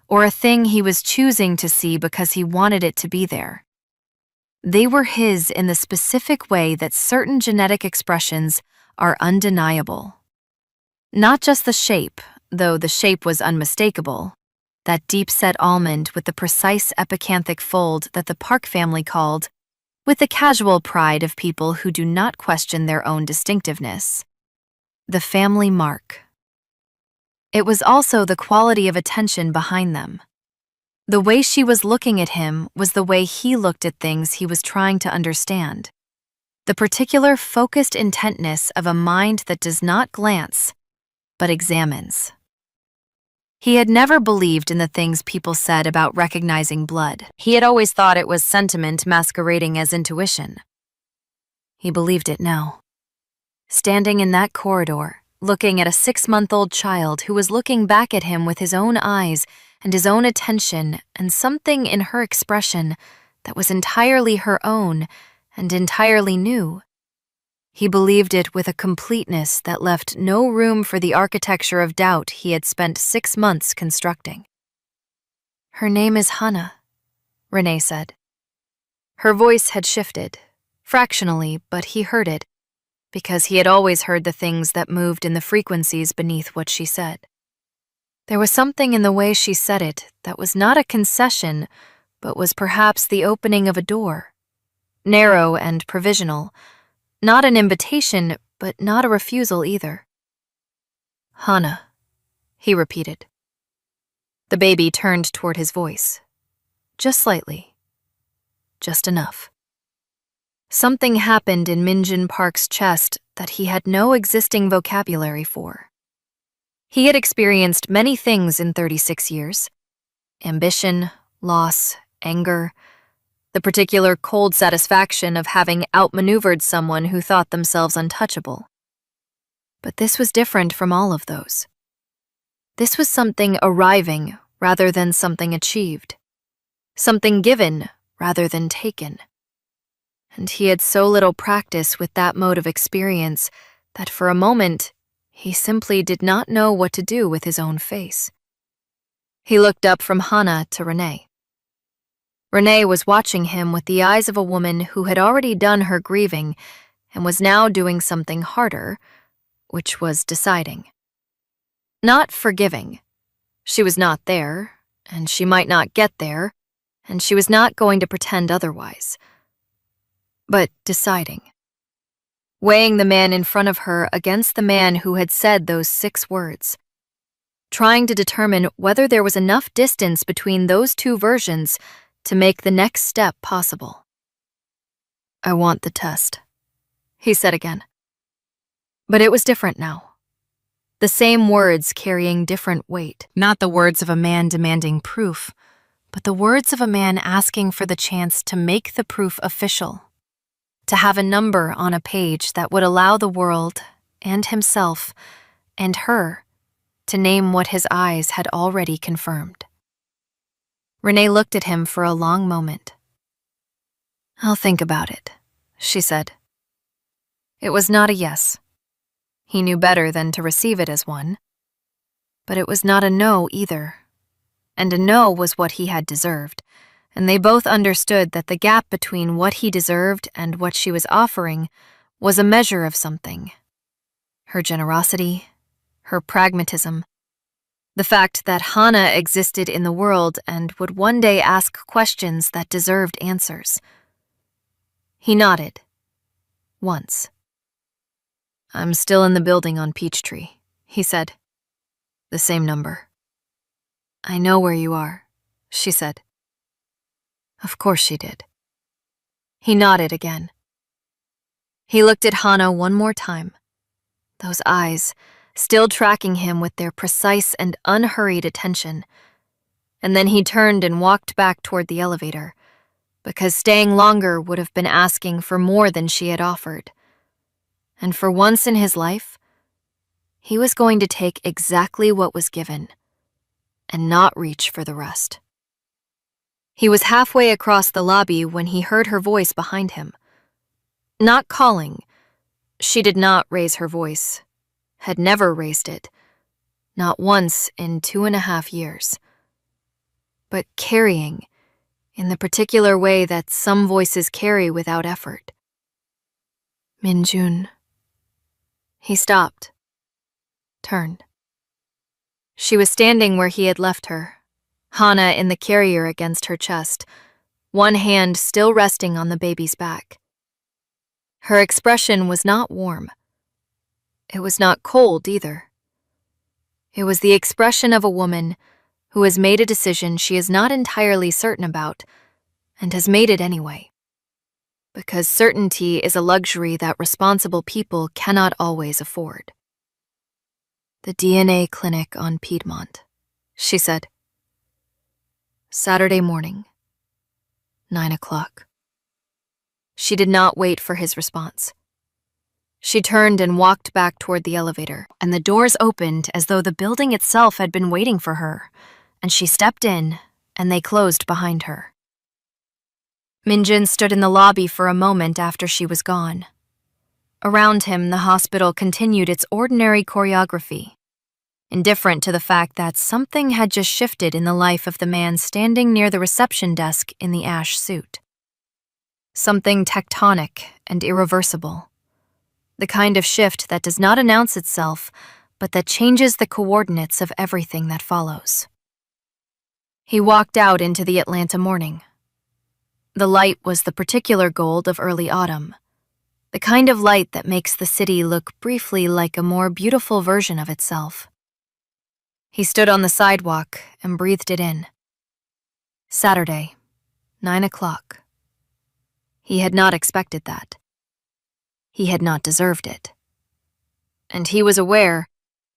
or a thing he was choosing to see because he wanted it to be there. They were his in the specific way that certain genetic expressions are undeniable. Not just the shape, though the shape was unmistakable, that deep-set almond with the precise epicanthic fold that the Park family called, with the casual pride of people who do not question their own distinctiveness, the family mark. It was also the quality of attention behind them. The way she was looking at him was the way he looked at things he was trying to understand. The particular focused intentness of a mind that does not glance, but examines. He had never believed in the things people said about recognizing blood. He had always thought it was sentiment masquerading as intuition. He believed it now. Standing in that corridor, looking at a 6-month-old child who was looking back at him with his own eyes and his own attention and something in her expression that was entirely her own and entirely new. He believed it with a completeness that left no room for the architecture of doubt he had spent 6 months constructing. "Her name is Hannah," Renee said. Her voice had shifted, fractionally, but he heard it, because he had always heard the things that moved in the frequencies beneath what she said. There was something in the way she said it that was not a concession, but was perhaps the opening of a door, narrow and provisional, not an invitation, but not a refusal either. "Hannah," he repeated. The baby turned toward his voice, just slightly, just enough. Something happened in Minjin Park's chest that he had no existing vocabulary for. He had experienced many things in 36 years: ambition, loss, anger, the particular cold satisfaction of having outmaneuvered someone who thought themselves untouchable. But this was different from all of those. This was something arriving rather than something achieved, something given rather than taken. And he had so little practice with that mode of experience that for a moment, he simply did not know what to do with his own face. He looked up from Hannah to Renee. Renee was watching him with the eyes of a woman who had already done her grieving and was now doing something harder, which was deciding. Not forgiving. She was not there, and she might not get there, and she was not going to pretend otherwise. But deciding. Weighing the man in front of her against the man who had said those 6 words. Trying to determine whether there was enough distance between those 2 versions to make the next step possible. "I want the test," he said again. But it was different now. The same words carrying different weight. Not the words of a man demanding proof, but the words of a man asking for the chance to make the proof official. To have a number on a page that would allow the world, and himself, and her, to name what his eyes had already confirmed. Renee looked at him for a long moment. "I'll think about it," she said. It was not a yes. He knew better than to receive it as one. But it was not a no either. And a no was what he had deserved, and they both understood that the gap between what he deserved and what she was offering was a measure of something. Her generosity, her pragmatism, the fact that Hannah existed in the world and would one day ask questions that deserved answers. He nodded. Once. I'm still in the building on Peachtree, he said. The same number. I know where you are, she said. Of course she did. He nodded again. He looked at Hana one more time. Those eyes, still tracking him with their precise and unhurried attention. And then he turned and walked back toward the elevator, because staying longer would have been asking for more than she had offered. And for once in his life, he was going to take exactly what was given and not reach for the rest. He was halfway across the lobby when he heard her voice behind him. Not calling. She did not raise her voice, had never raised it, not once in 2.5 years. But carrying, in the particular way that some voices carry without effort. Minjun. He stopped, turned. She was standing where he had left her, Hana in the carrier against her chest, one hand still resting on the baby's back. Her expression was not warm. It was not cold either. It was the expression of a woman who has made a decision she is not entirely certain about, and has made it anyway. Because certainty is a luxury that responsible people cannot always afford. The DNA clinic on Piedmont, she said. Saturday morning, 9 o'clock. She did not wait for his response. She turned and walked back toward the elevator, and the doors opened as though the building itself had been waiting for her, and she stepped in, and they closed behind her. Minjun stood in the lobby for a moment after she was gone. Around him, the hospital continued its ordinary choreography, indifferent to the fact that something had just shifted in the life of the man standing near the reception desk in the ash suit. Something tectonic and irreversible. The kind of shift that does not announce itself, but that changes the coordinates of everything that follows. He walked out into the Atlanta morning. The light was the particular gold of early autumn, the kind of light that makes the city look briefly like a more beautiful version of itself. He stood on the sidewalk and breathed it in. Saturday, 9 o'clock. He had not expected that. He had not deserved it. And he was aware,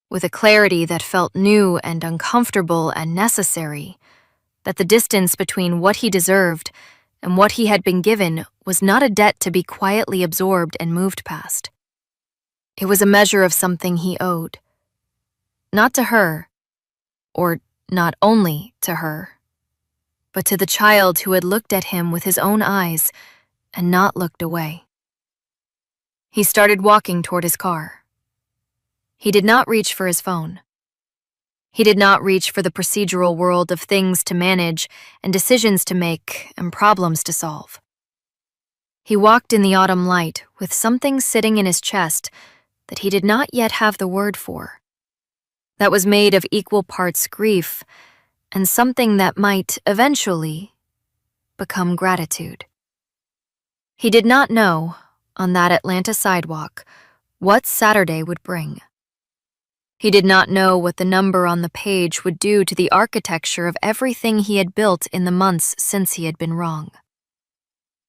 with a clarity that felt new and uncomfortable and necessary, that the distance between what he deserved and what he had been given was not a debt to be quietly absorbed and moved past. It was a measure of something he owed. Not to her, or not only to her, but to the child who had looked at him with his own eyes and not looked away. He started walking toward his car. He did not reach for his phone. He did not reach for the procedural world of things to manage and decisions to make and problems to solve. He walked in the autumn light with something sitting in his chest that he did not yet have the word for, that was made of equal parts grief and something that might, eventually, become gratitude. He did not know, on that Atlanta sidewalk, what Saturday would bring. He did not know what the number on the page would do to the architecture of everything he had built in the months since he had been wrong.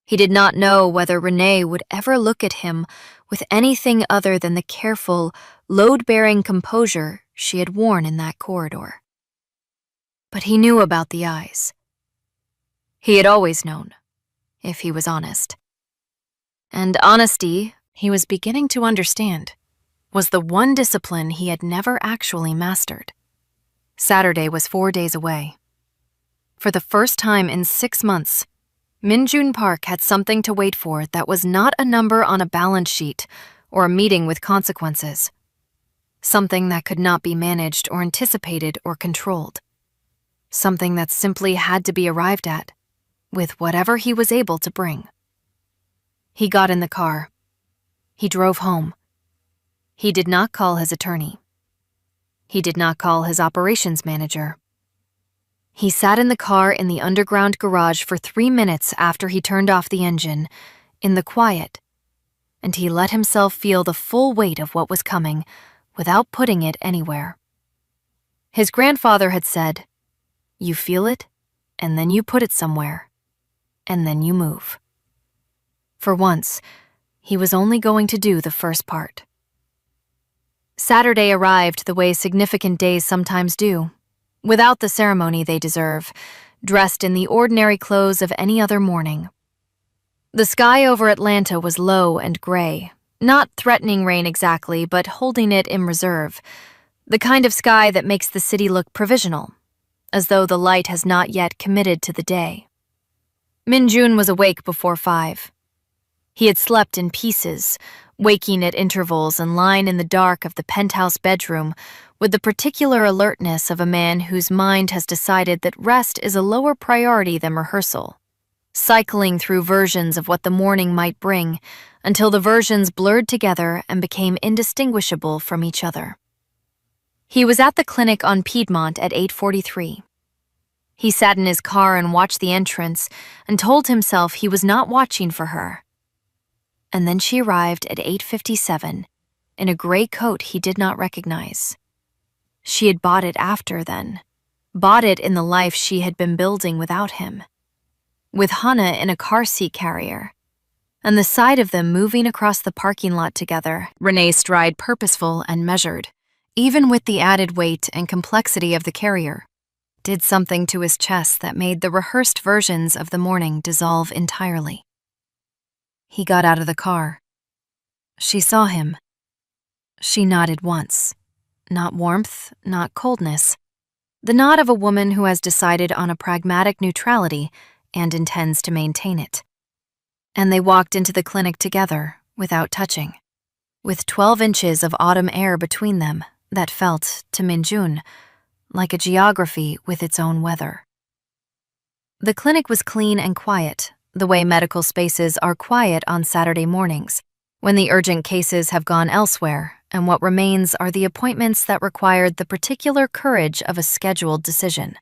He did not know whether Renee would ever look at him with anything other than the careful, load-bearing composure she had worn in that corridor. But he knew about the eyes. He had always known, if he was honest. And honesty, he was beginning to understand, was the one discipline he had never actually mastered. Saturday was 4 days away. For the first time in 6 months, Minjun Park had something to wait for that was not a number on a balance sheet or a meeting with consequences. Something that could not be managed or anticipated or controlled. Something that simply had to be arrived at, with whatever he was able to bring. He got in the car. He drove home. He did not call his attorney. He did not call his operations manager. He sat in the car in the underground garage for 3 minutes after he turned off the engine, in the quiet, and he let himself feel the full weight of what was coming without putting it anywhere. His grandfather had said, "You feel it, and then you put it somewhere, and then you move." For once, he was only going to do the first part. Saturday arrived the way significant days sometimes do, without the ceremony they deserve, dressed in the ordinary clothes of any other morning. The sky over Atlanta was low and gray, not threatening rain exactly, but holding it in reserve, the kind of sky that makes the city look provisional, as though the light has not yet committed to the day. Min-jun was awake before 5. He had slept in pieces, waking at intervals and lying in the dark of the penthouse bedroom with the particular alertness of a man whose mind has decided that rest is a lower priority than rehearsal, cycling through versions of what the morning might bring until the versions blurred together and became indistinguishable from each other. He was at the clinic on Piedmont at 8:43. He sat in his car and watched the entrance and told himself he was not watching for her. And then she arrived at 8:57 in a gray coat he did not recognize. She had bought it after then, bought it in the life she had been building without him, with Hannah in a car seat carrier, and the sight of them moving across the parking lot together, Renee's stride purposeful and measured, even with the added weight and complexity of the carrier, did something to his chest that made the rehearsed versions of the morning dissolve entirely. He got out of the car. She saw him. She nodded once. Not warmth, not coldness. The nod of a woman who has decided on a pragmatic neutrality and intends to maintain it. And they walked into the clinic together, without touching, with 12 inches of autumn air between them that felt, to Min-jun, like a geography with its own weather. The clinic was clean and quiet, the way medical spaces are quiet on Saturday mornings, when the urgent cases have gone elsewhere, and what remains are the appointments that required the particular courage of a scheduled decision.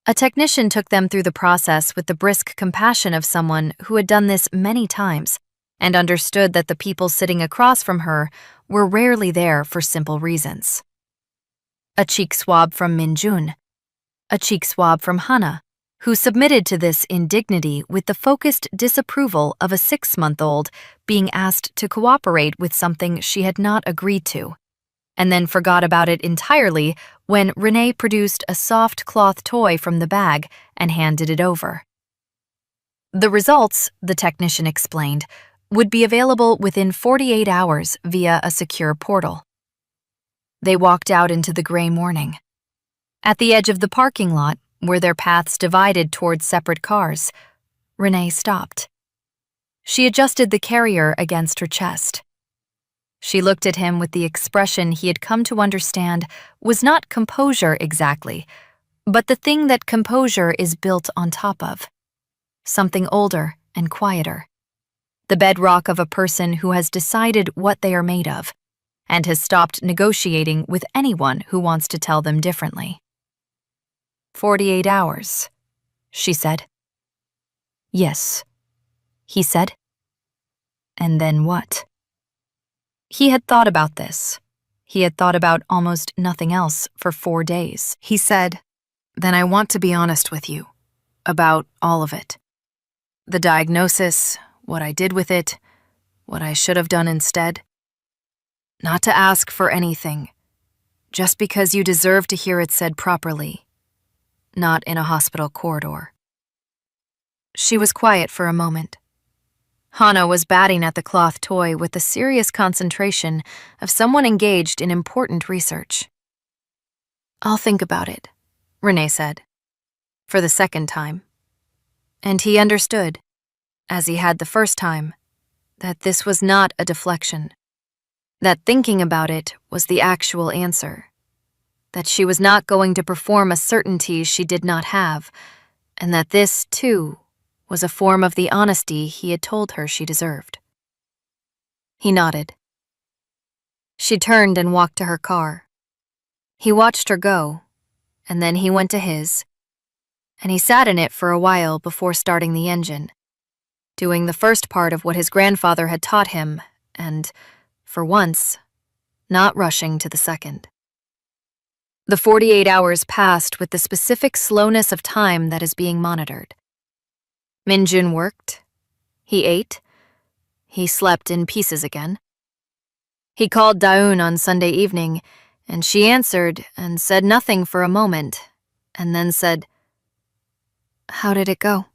A technician took them through the process with the brisk compassion of someone who had done this many times and understood that the people sitting across from her were rarely there for simple reasons. A cheek swab from Min-jun, a cheek swab from Hannah, who submitted to this indignity with the focused disapproval of a 6-month-old being asked to cooperate with something she had not agreed to, and then forgot about it entirely when Renee produced a soft cloth toy from the bag and handed it over. The results, the technician explained, would be available within 48 hours via a secure portal. They walked out into the gray morning. At the edge of the parking lot, where their paths divided towards separate cars, Renee stopped. She adjusted the carrier against her chest. She looked at him with the expression he had come to understand was not composure exactly, but the thing that composure is built on top of. Something older and quieter. The bedrock of a person who has decided what they are made of, and has stopped negotiating with anyone who wants to tell them differently. 48 hours, she said. Yes, he said. And then what? He had thought about this. He had thought about almost nothing else for 4 days. He said, "Then I want to be honest with you about all of it. The diagnosis, what I did with it, what I should have done instead. Not to ask for anything, just because you deserve to hear it said properly. Not in a hospital corridor." She was quiet for a moment. Hannah was batting at the cloth toy with the serious concentration of someone engaged in important research. "I'll think about it," Renee said, for the second time. And he understood, as he had the first time, that this was not a deflection, that thinking about it was the actual answer, that she was not going to perform a certainty she did not have, and that this, too, was a form of the honesty he had told her she deserved. He nodded. She turned and walked to her car. He watched her go, and then he went to his, and he sat in it for a while before starting the engine. doing the first part of what his grandfather had taught him, and, for once, not rushing to the second. The 48 hours passed with the specific slowness of time that is being monitored. Minjun worked. He ate. He slept in pieces again. He called Daeun on Sunday evening, and she answered and said nothing for a moment, and then said, "How did it go?"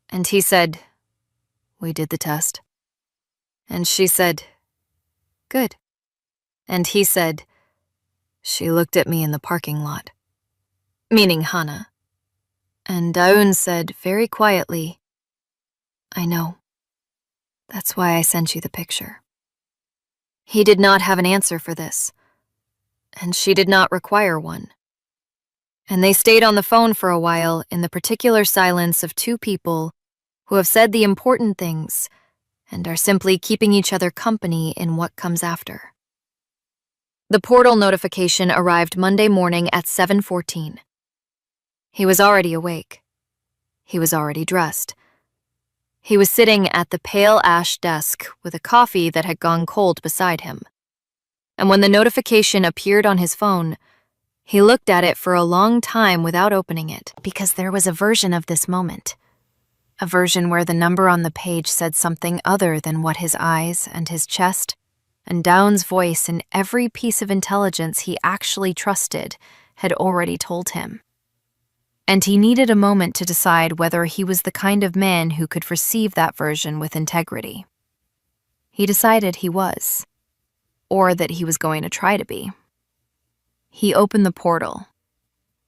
And he said, "We did the test." And she said, "Good." And he said, "She looked at me in the parking lot," meaning Hana. And Daeun said very quietly, "I know. That's why I sent you the picture." He did not have an answer for this, and she did not require one. And they stayed on the phone for a while in the particular silence of two people who have said the important things and are simply keeping each other company in what comes after. The portal notification arrived Monday morning at 7:14. He was already awake. He was already dressed. He was sitting at the pale ash desk with a coffee that had gone cold beside him. And when the notification appeared on his phone, he looked at it for a long time without opening it, because there was a version of this moment. A version where the number on the page said something other than what his eyes and his chest and Daeun's voice and every piece of intelligence he actually trusted had already told him. And he needed a moment to decide whether he was the kind of man who could receive that version with integrity. He decided he was, or that he was going to try to be. He opened the portal.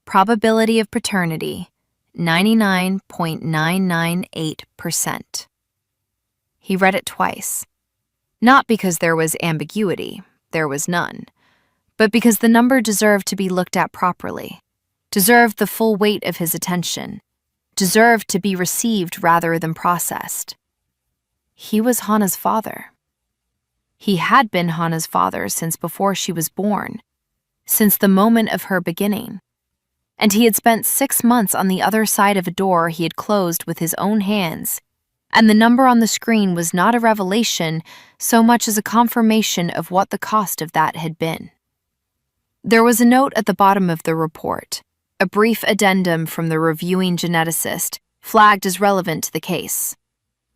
Probability of paternity, 99.998%. He read it twice. Not because there was ambiguity, there was none, but because the number deserved to be looked at properly, deserved the full weight of his attention, deserved to be received rather than processed. He was Hana's father. He had been Hana's father since before she was born, since the moment of her beginning. And he had spent 6 months on the other side of a door he had closed with his own hands, and the number on the screen was not a revelation so much as a confirmation of what the cost of that had been. There was a note at the bottom of the report, a brief addendum from the reviewing geneticist, flagged as relevant to the case.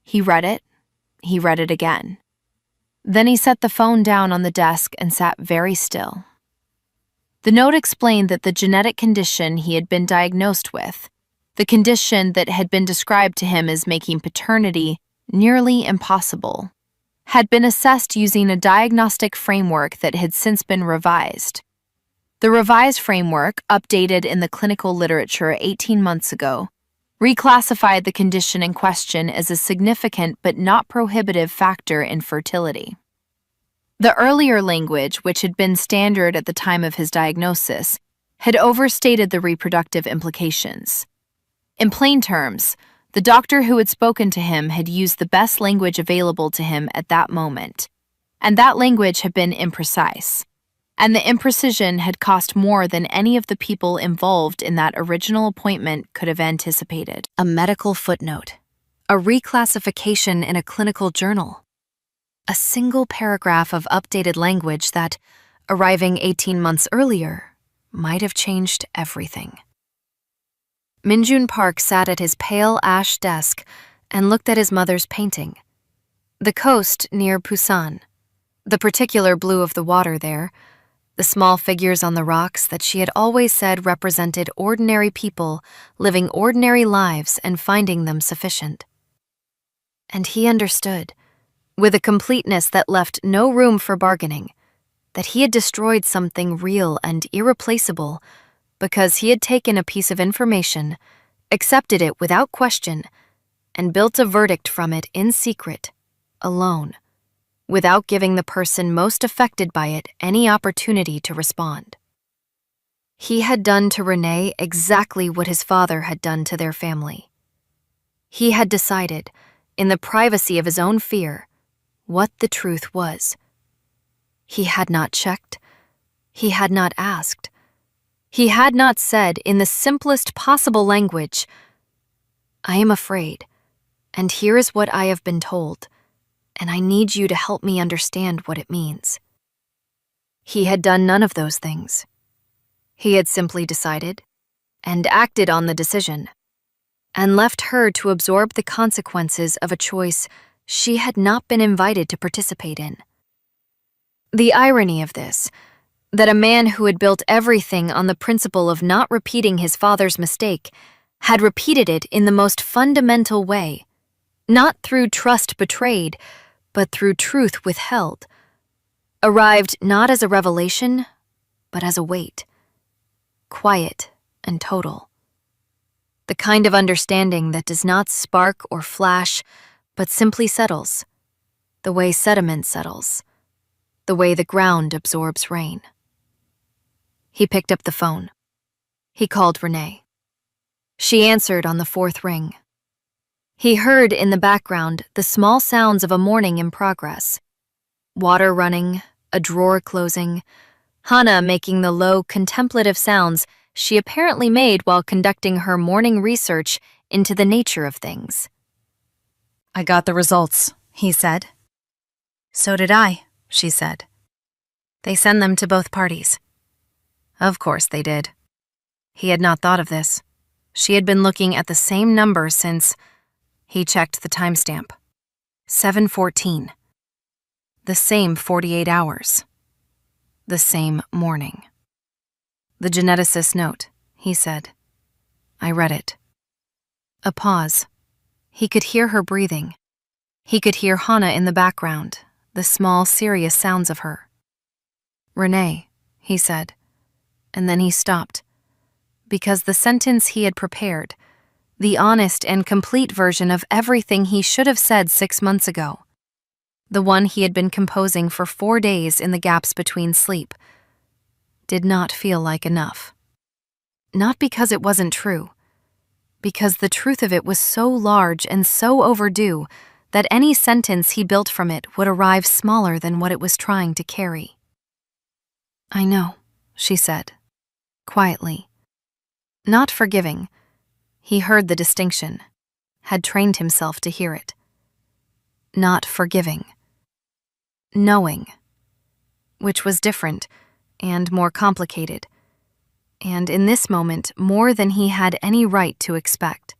He read it again. Then he set the phone down on the desk and sat very still. The note explained that the genetic condition he had been diagnosed with, the condition that had been described to him as making paternity nearly impossible, had been assessed using a diagnostic framework that had since been revised. The revised framework, updated in the clinical literature 18 months ago, reclassified the condition in question as a significant but not prohibitive factor in fertility. The earlier language, which had been standard at the time of his diagnosis, had overstated the reproductive implications. In plain terms, the doctor who had spoken to him had used the best language available to him at that moment, and that language had been imprecise, and the imprecision had cost more than any of the people involved in that original appointment could have anticipated. A medical footnote, a reclassification in a clinical journal, a single paragraph of updated language that, arriving 18 months earlier, might have changed everything. Minjun Park sat at his pale ash desk and looked at his mother's painting. The coast near Busan, the particular blue of the water there, the small figures on the rocks that she had always said represented ordinary people living ordinary lives and finding them sufficient. And he understood, with a completeness that left no room for bargaining, that he had destroyed something real and irreplaceable because he had taken a piece of information, accepted it without question, and built a verdict from it in secret, alone, without giving the person most affected by it any opportunity to respond. He had done to Renee exactly what his father had done to their family. He had decided, in the privacy of his own fear, what the truth was. He had not checked. He had not asked. He had not said in the simplest possible language, "I am afraid. And here is what I have been told, and I need you to help me understand what it means. He had done none of those things. He had simply decided and acted on the decision, and left her to absorb the consequences of a choice she had not been invited to participate in. The irony of this, that a man who had built everything on the principle of not repeating his father's mistake had repeated it in the most fundamental way, not through trust betrayed, but through truth withheld, arrived not as a revelation, but as a weight, quiet and total. The kind of understanding that does not spark or flash, but simply settles, the way sediment settles, the way the ground absorbs rain. He picked up the phone. He called Renee. She answered on the fourth ring. He heard in the background the small sounds of a morning in progress. Water running, a drawer closing, Hannah making the low, contemplative sounds she apparently made while conducting her morning research into the nature of things. "I got the results," he said. "So did I," she said. "They send them to both parties." Of course they did. He had not thought of this. She had been looking at the same number since... He checked the timestamp. 7:14. The same 48 hours. The same morning. "The geneticist's note," he said. I read it. A pause. He could hear her breathing. He could hear Hannah in the background, the small, serious sounds of her. "Renee," he said, and then he stopped, because the sentence he had prepared, the honest and complete version of everything he should have said 6 months ago, the one he had been composing for 4 days in the gaps between sleep, did not feel like enough. Not because it wasn't true, because the truth of it was so large and so overdue that any sentence he built from it would arrive smaller than what it was trying to carry. "I know," she said, quietly. Not forgiving. He heard the distinction, had trained himself to hear it. Not forgiving. Knowing. Which was different and more complicated, and in this moment more than he had any right to expect.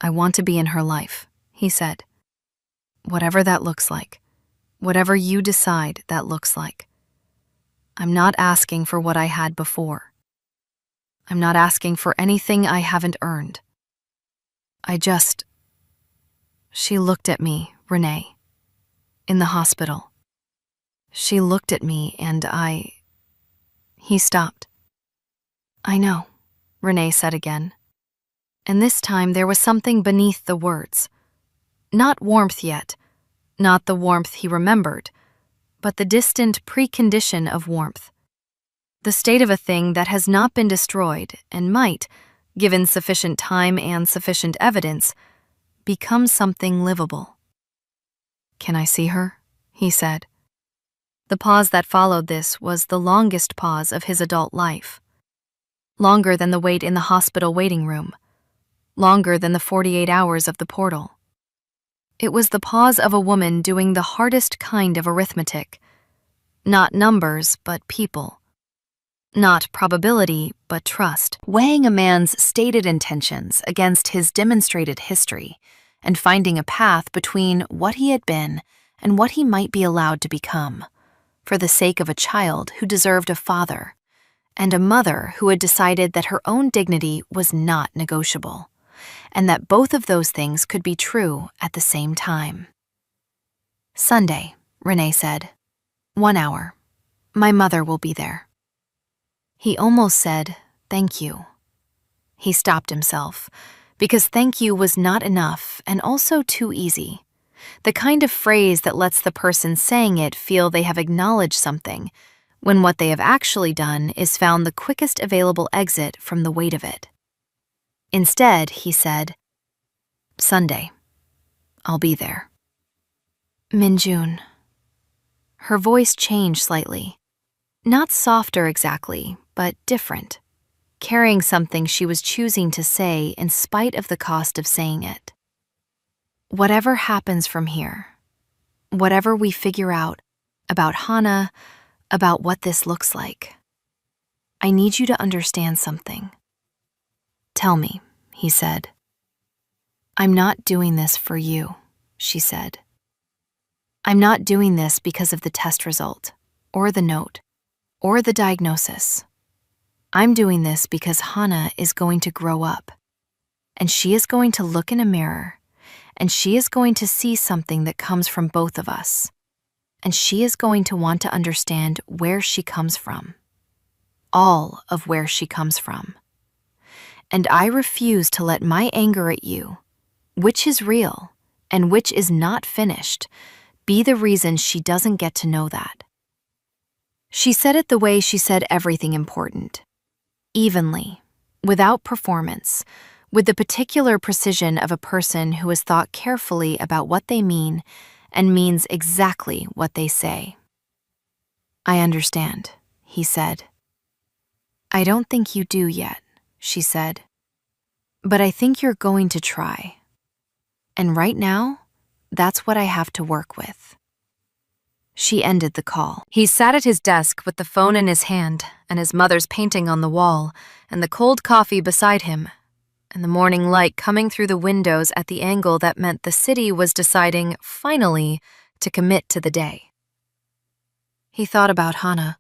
"I want to be in her life," he said. "Whatever that looks like, whatever you decide that looks like. I'm not asking for what I had before. I'm not asking for anything I haven't earned. I just..." She looked at me, Renee, in the hospital. She looked at me and He stopped. "I know," Renee said again. And this time there was something beneath the words. Not warmth yet, not the warmth he remembered, but the distant precondition of warmth. The state of a thing that has not been destroyed and might, given sufficient time and sufficient evidence, become something livable. "Can I see her?" he said. The pause that followed this was the longest pause of his adult life. Longer than the wait in the hospital waiting room. Longer than the 48 hours of the portal. It was the pause of a woman doing the hardest kind of arithmetic. Not numbers, but people. Not probability, but trust. Weighing a man's stated intentions against his demonstrated history, and finding a path between what he had been and what he might be allowed to become, for the sake of a child who deserved a father, and a mother who had decided that her own dignity was not negotiable, and that both of those things could be true at the same time. "Sunday," Renee said. 1 hour. My mother will be there." He almost said, "Thank you." He stopped himself, because thank you was not enough and also too easy. The kind of phrase that lets the person saying it feel they have acknowledged something, when what they have actually done is found the quickest available exit from the weight of it. Instead, he said, "Sunday. I'll be there." "Minjun." Her voice changed slightly. Not softer exactly, but different, carrying something she was choosing to say in spite of the cost of saying it. Whatever happens from here, whatever we figure out about Hana, about what this looks like, I need you to understand something. Tell me, he said. I'm not doing this for you, she said. I'm not doing this because of the test result, or the note, or the diagnosis. I'm doing this because Hana is going to grow up, and she is going to look in a mirror, and she is going to see something that comes from both of us, and she is going to want to understand where she comes from. All of where she comes from. And I refuse to let my anger at you, which is real and which is not finished, be the reason she doesn't get to know that. She said it the way she said everything important. Evenly, without performance, with the particular precision of a person who has thought carefully about what they mean and means exactly what they say. I understand, he said. I don't think you do yet, she said. But I think you're going to try. And right now, that's what I have to work with. She ended the call. He sat at his desk with the phone in his hand and his mother's painting on the wall and the cold coffee beside him and the morning light coming through the windows at the angle that meant the city was deciding, finally, to commit to the day. He thought about Hana.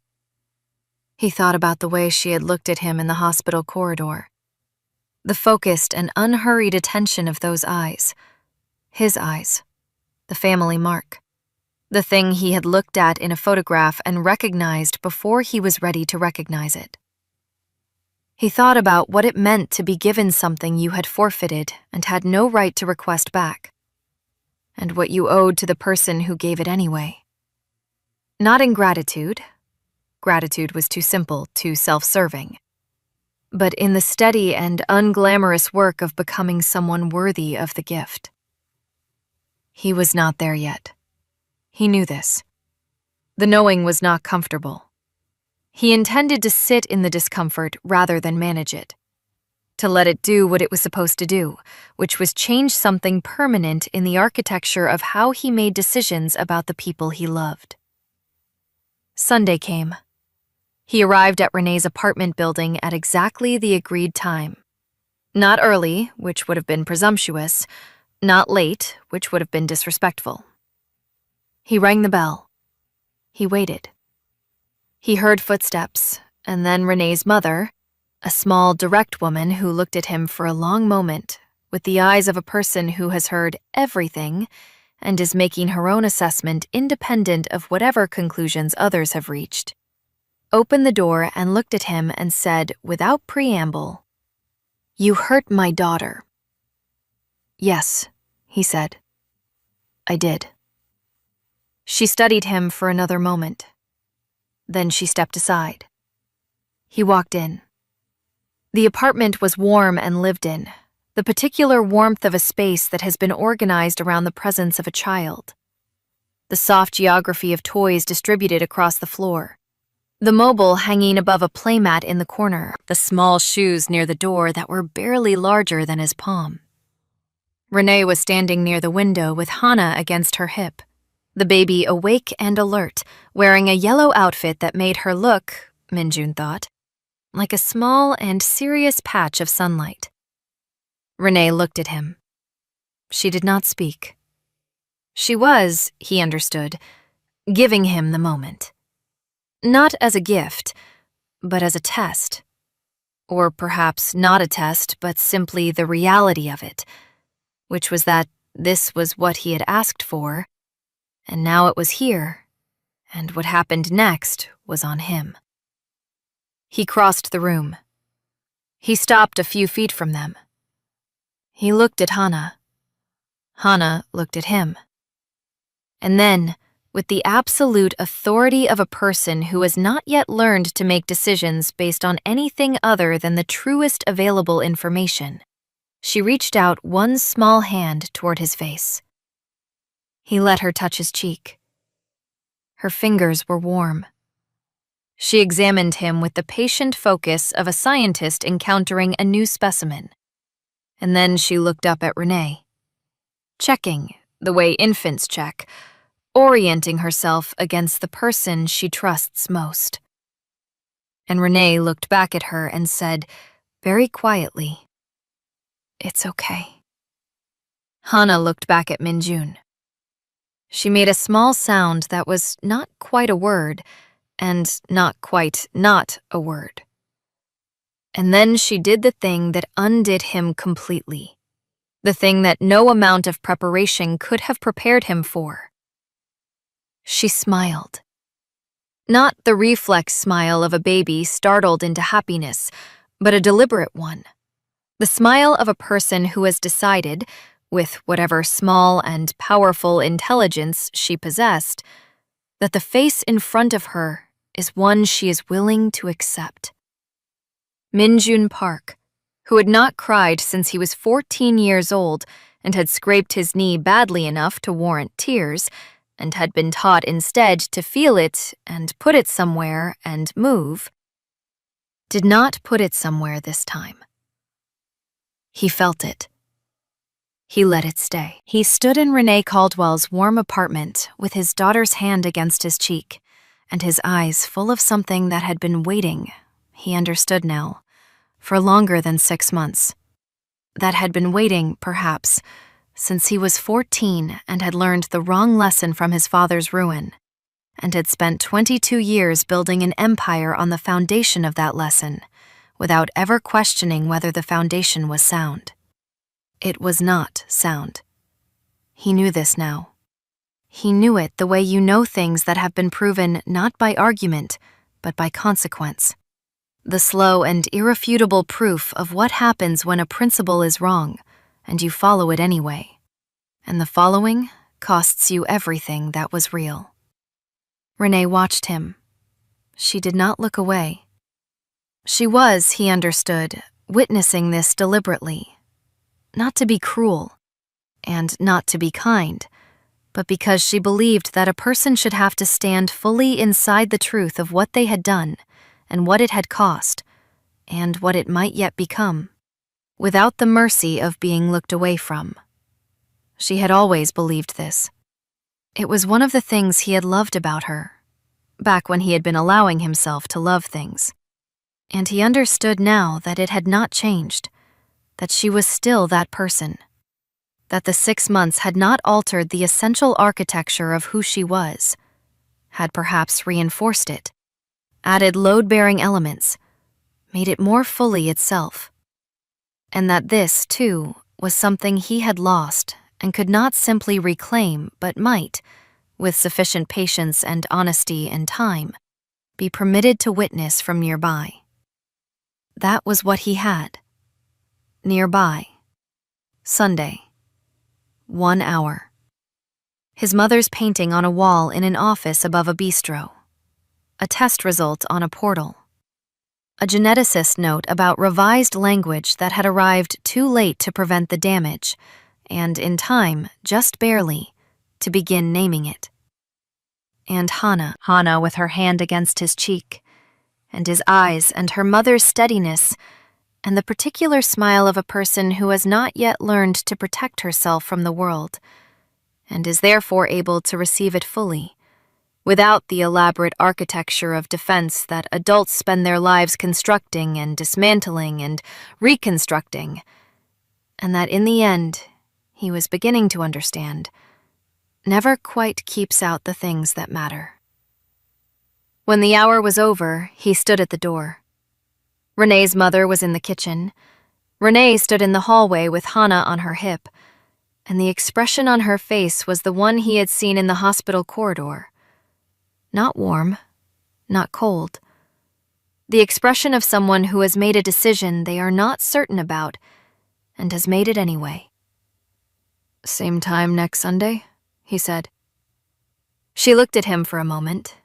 He thought about the way she had looked at him in the hospital corridor. The focused and unhurried attention of those eyes. His eyes. The family mark. The thing he had looked at in a photograph and recognized before he was ready to recognize it. He thought about what it meant to be given something you had forfeited and had no right to request back, and what you owed to the person who gave it anyway. Not in gratitude. Gratitude was too simple, too self-serving. But in the steady and unglamorous work of becoming someone worthy of the gift. He was not there yet. He knew this. The knowing was not comfortable. He intended to sit in the discomfort rather than manage it. To let it do what it was supposed to do, which was change something permanent in the architecture of how he made decisions about the people he loved. Sunday came. He arrived at Renee's apartment building at exactly the agreed time. Not early, which would have been presumptuous, not late, which would have been disrespectful. He rang the bell. He waited. He heard footsteps, and then Renee's mother, a small, direct woman who looked at him for a long moment with the eyes of a person who has heard everything and is making her own assessment independent of whatever conclusions others have reached, opened the door and looked at him and said, without preamble, "You hurt my daughter." "Yes," he said. "I did." She studied him for another moment. Then she stepped aside. He walked in. The apartment was warm and lived in, the particular warmth of a space that has been organized around the presence of a child. The soft geography of toys distributed across the floor. The mobile hanging above a playmat in the corner, the small shoes near the door that were barely larger than his palm. Renee was standing near the window with Hana against her hip, the baby awake and alert, wearing a yellow outfit that made her look, Minjun thought, like a small and serious patch of sunlight. Renee looked at him. She did not speak. She was, he understood, giving him the moment. Not as a gift, but as a test. Or perhaps not a test, but simply the reality of it, which was that this was what he had asked for, and now it was here, and what happened next was on him. He crossed the room. He stopped a few feet from them. He looked at Hana. Hana looked at him. And then, with the absolute authority of a person who has not yet learned to make decisions based on anything other than the truest available information, she reached out one small hand toward his face. He let her touch his cheek. Her fingers were warm. She examined him with the patient focus of a scientist encountering a new specimen. And then she looked up at Renee. checking, the way infants check, orienting herself against the person she trusts most. And Renee looked back at her and said, very quietly, "It's okay." Hana looked back at Minjun. She made a small sound that was not quite a word, and not quite not a word. And then she did the thing that undid him completely, the thing that no amount of preparation could have prepared him for. She smiled. Not the reflex smile of a baby startled into happiness, but a deliberate one. The smile of a person who has decided, with whatever small and powerful intelligence she possessed, that the face in front of her is one she is willing to accept. Minjun Park, who had not cried since he was 14 years old and had scraped his knee badly enough to warrant tears, and had been taught instead to feel it and put it somewhere and move, did not put it somewhere this time. He felt it. He let it stay. He stood in Renee Caldwell's warm apartment with his daughter's hand against his cheek, and his eyes full of something that had been waiting, he understood now, for longer than 6 months. That had been waiting, perhaps, since he was 14 and had learned the wrong lesson from his father's ruin, and had spent 22 years building an empire on the foundation of that lesson, without ever questioning whether the foundation was sound. It was not sound. He knew this now. He knew it the way you know things that have been proven not by argument, but by consequence. The slow and irrefutable proof of what happens when a principle is wrong, and you follow it anyway. And the following costs you everything that was real. Renee watched him. She did not look away. She was, he understood, witnessing this deliberately. Not to be cruel, and not to be kind, but because she believed that a person should have to stand fully inside the truth of what they had done, and what it had cost, and what it might yet become, without the mercy of being looked away from. She had always believed this. It was one of the things he had loved about her, back when he had been allowing himself to love things. And he understood now that it had not changed, that she was still that person, that the 6 months had not altered the essential architecture of who she was, had perhaps reinforced it, added load-bearing elements, made it more fully itself. And that this, too, was something he had lost and could not simply reclaim, but might, with sufficient patience and honesty and time, be permitted to witness from nearby. That was what he had. Nearby. Sunday. 1 hour. His mother's painting on a wall in an office above a bistro. A test result on a portal. A geneticist note about revised language that had arrived too late to prevent the damage, and in time, just barely, to begin naming it. And Hana with her hand against his cheek, and his eyes and her mother's steadiness, and the particular smile of a person who has not yet learned to protect herself from the world, and is therefore able to receive it fully, without the elaborate architecture of defense that adults spend their lives constructing and dismantling and reconstructing, and that in the end, he was beginning to understand, never quite keeps out the things that matter. When the hour was over, he stood at the door. Renee's mother was in the kitchen. Renee stood in the hallway with Hana on her hip, and the expression on her face was the one he had seen in the hospital corridor. Not warm, not cold. The expression of someone who has made a decision they are not certain about and has made it anyway. "Same time next Sunday?" he said. She looked at him for a moment,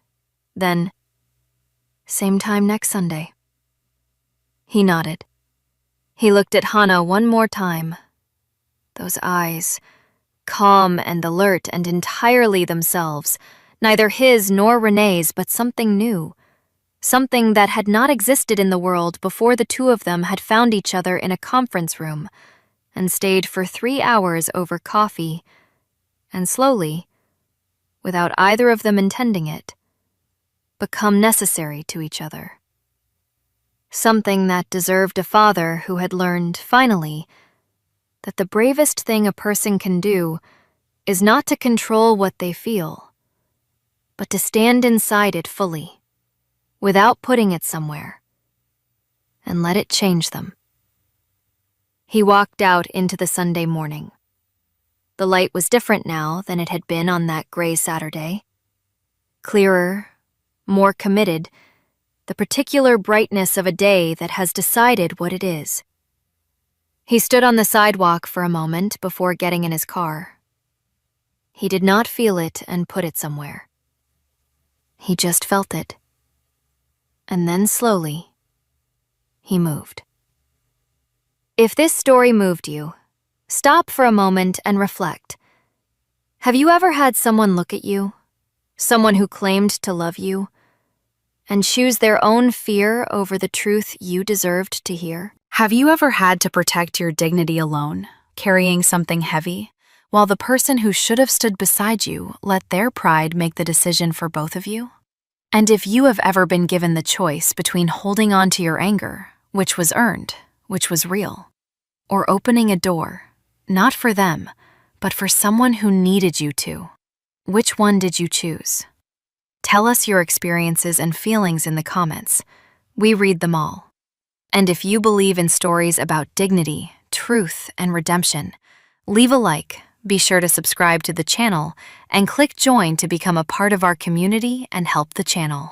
then, "Same time next Sunday." He nodded. He looked at Hana one more time. Those eyes, calm and alert and entirely themselves, neither his nor Renee's, but something new, something that had not existed in the world before the two of them had found each other in a conference room, and stayed for 3 hours over coffee, and slowly, without either of them intending it, become necessary to each other. Something that deserved a father who had learned, finally, that the bravest thing a person can do is not to control what they feel, but to stand inside it fully, without putting it somewhere, and let it change them. He walked out into the Sunday morning. The light was different now than it had been on that gray Saturday. Clearer, more committed, the particular brightness of a day that has decided what it is. He stood on the sidewalk for a moment before getting in his car. He did not feel it and put it somewhere. He just felt it. And then slowly, he moved. If this story moved you, stop for a moment and reflect. Have you ever had someone look at you, someone who claimed to love you, and choose their own fear over the truth you deserved to hear? Have you ever had to protect your dignity alone, carrying something heavy, while the person who should have stood beside you let their pride make the decision for both of you? And if you have ever been given the choice between holding on to your anger, which was earned, which was real, or opening a door, not for them, but for someone who needed you to, which one did you choose? Tell us your experiences and feelings in the comments. We read them all. And if you believe in stories about dignity, truth, and redemption, leave a like, be sure to subscribe to the channel, and click join to become a part of our community and help the channel.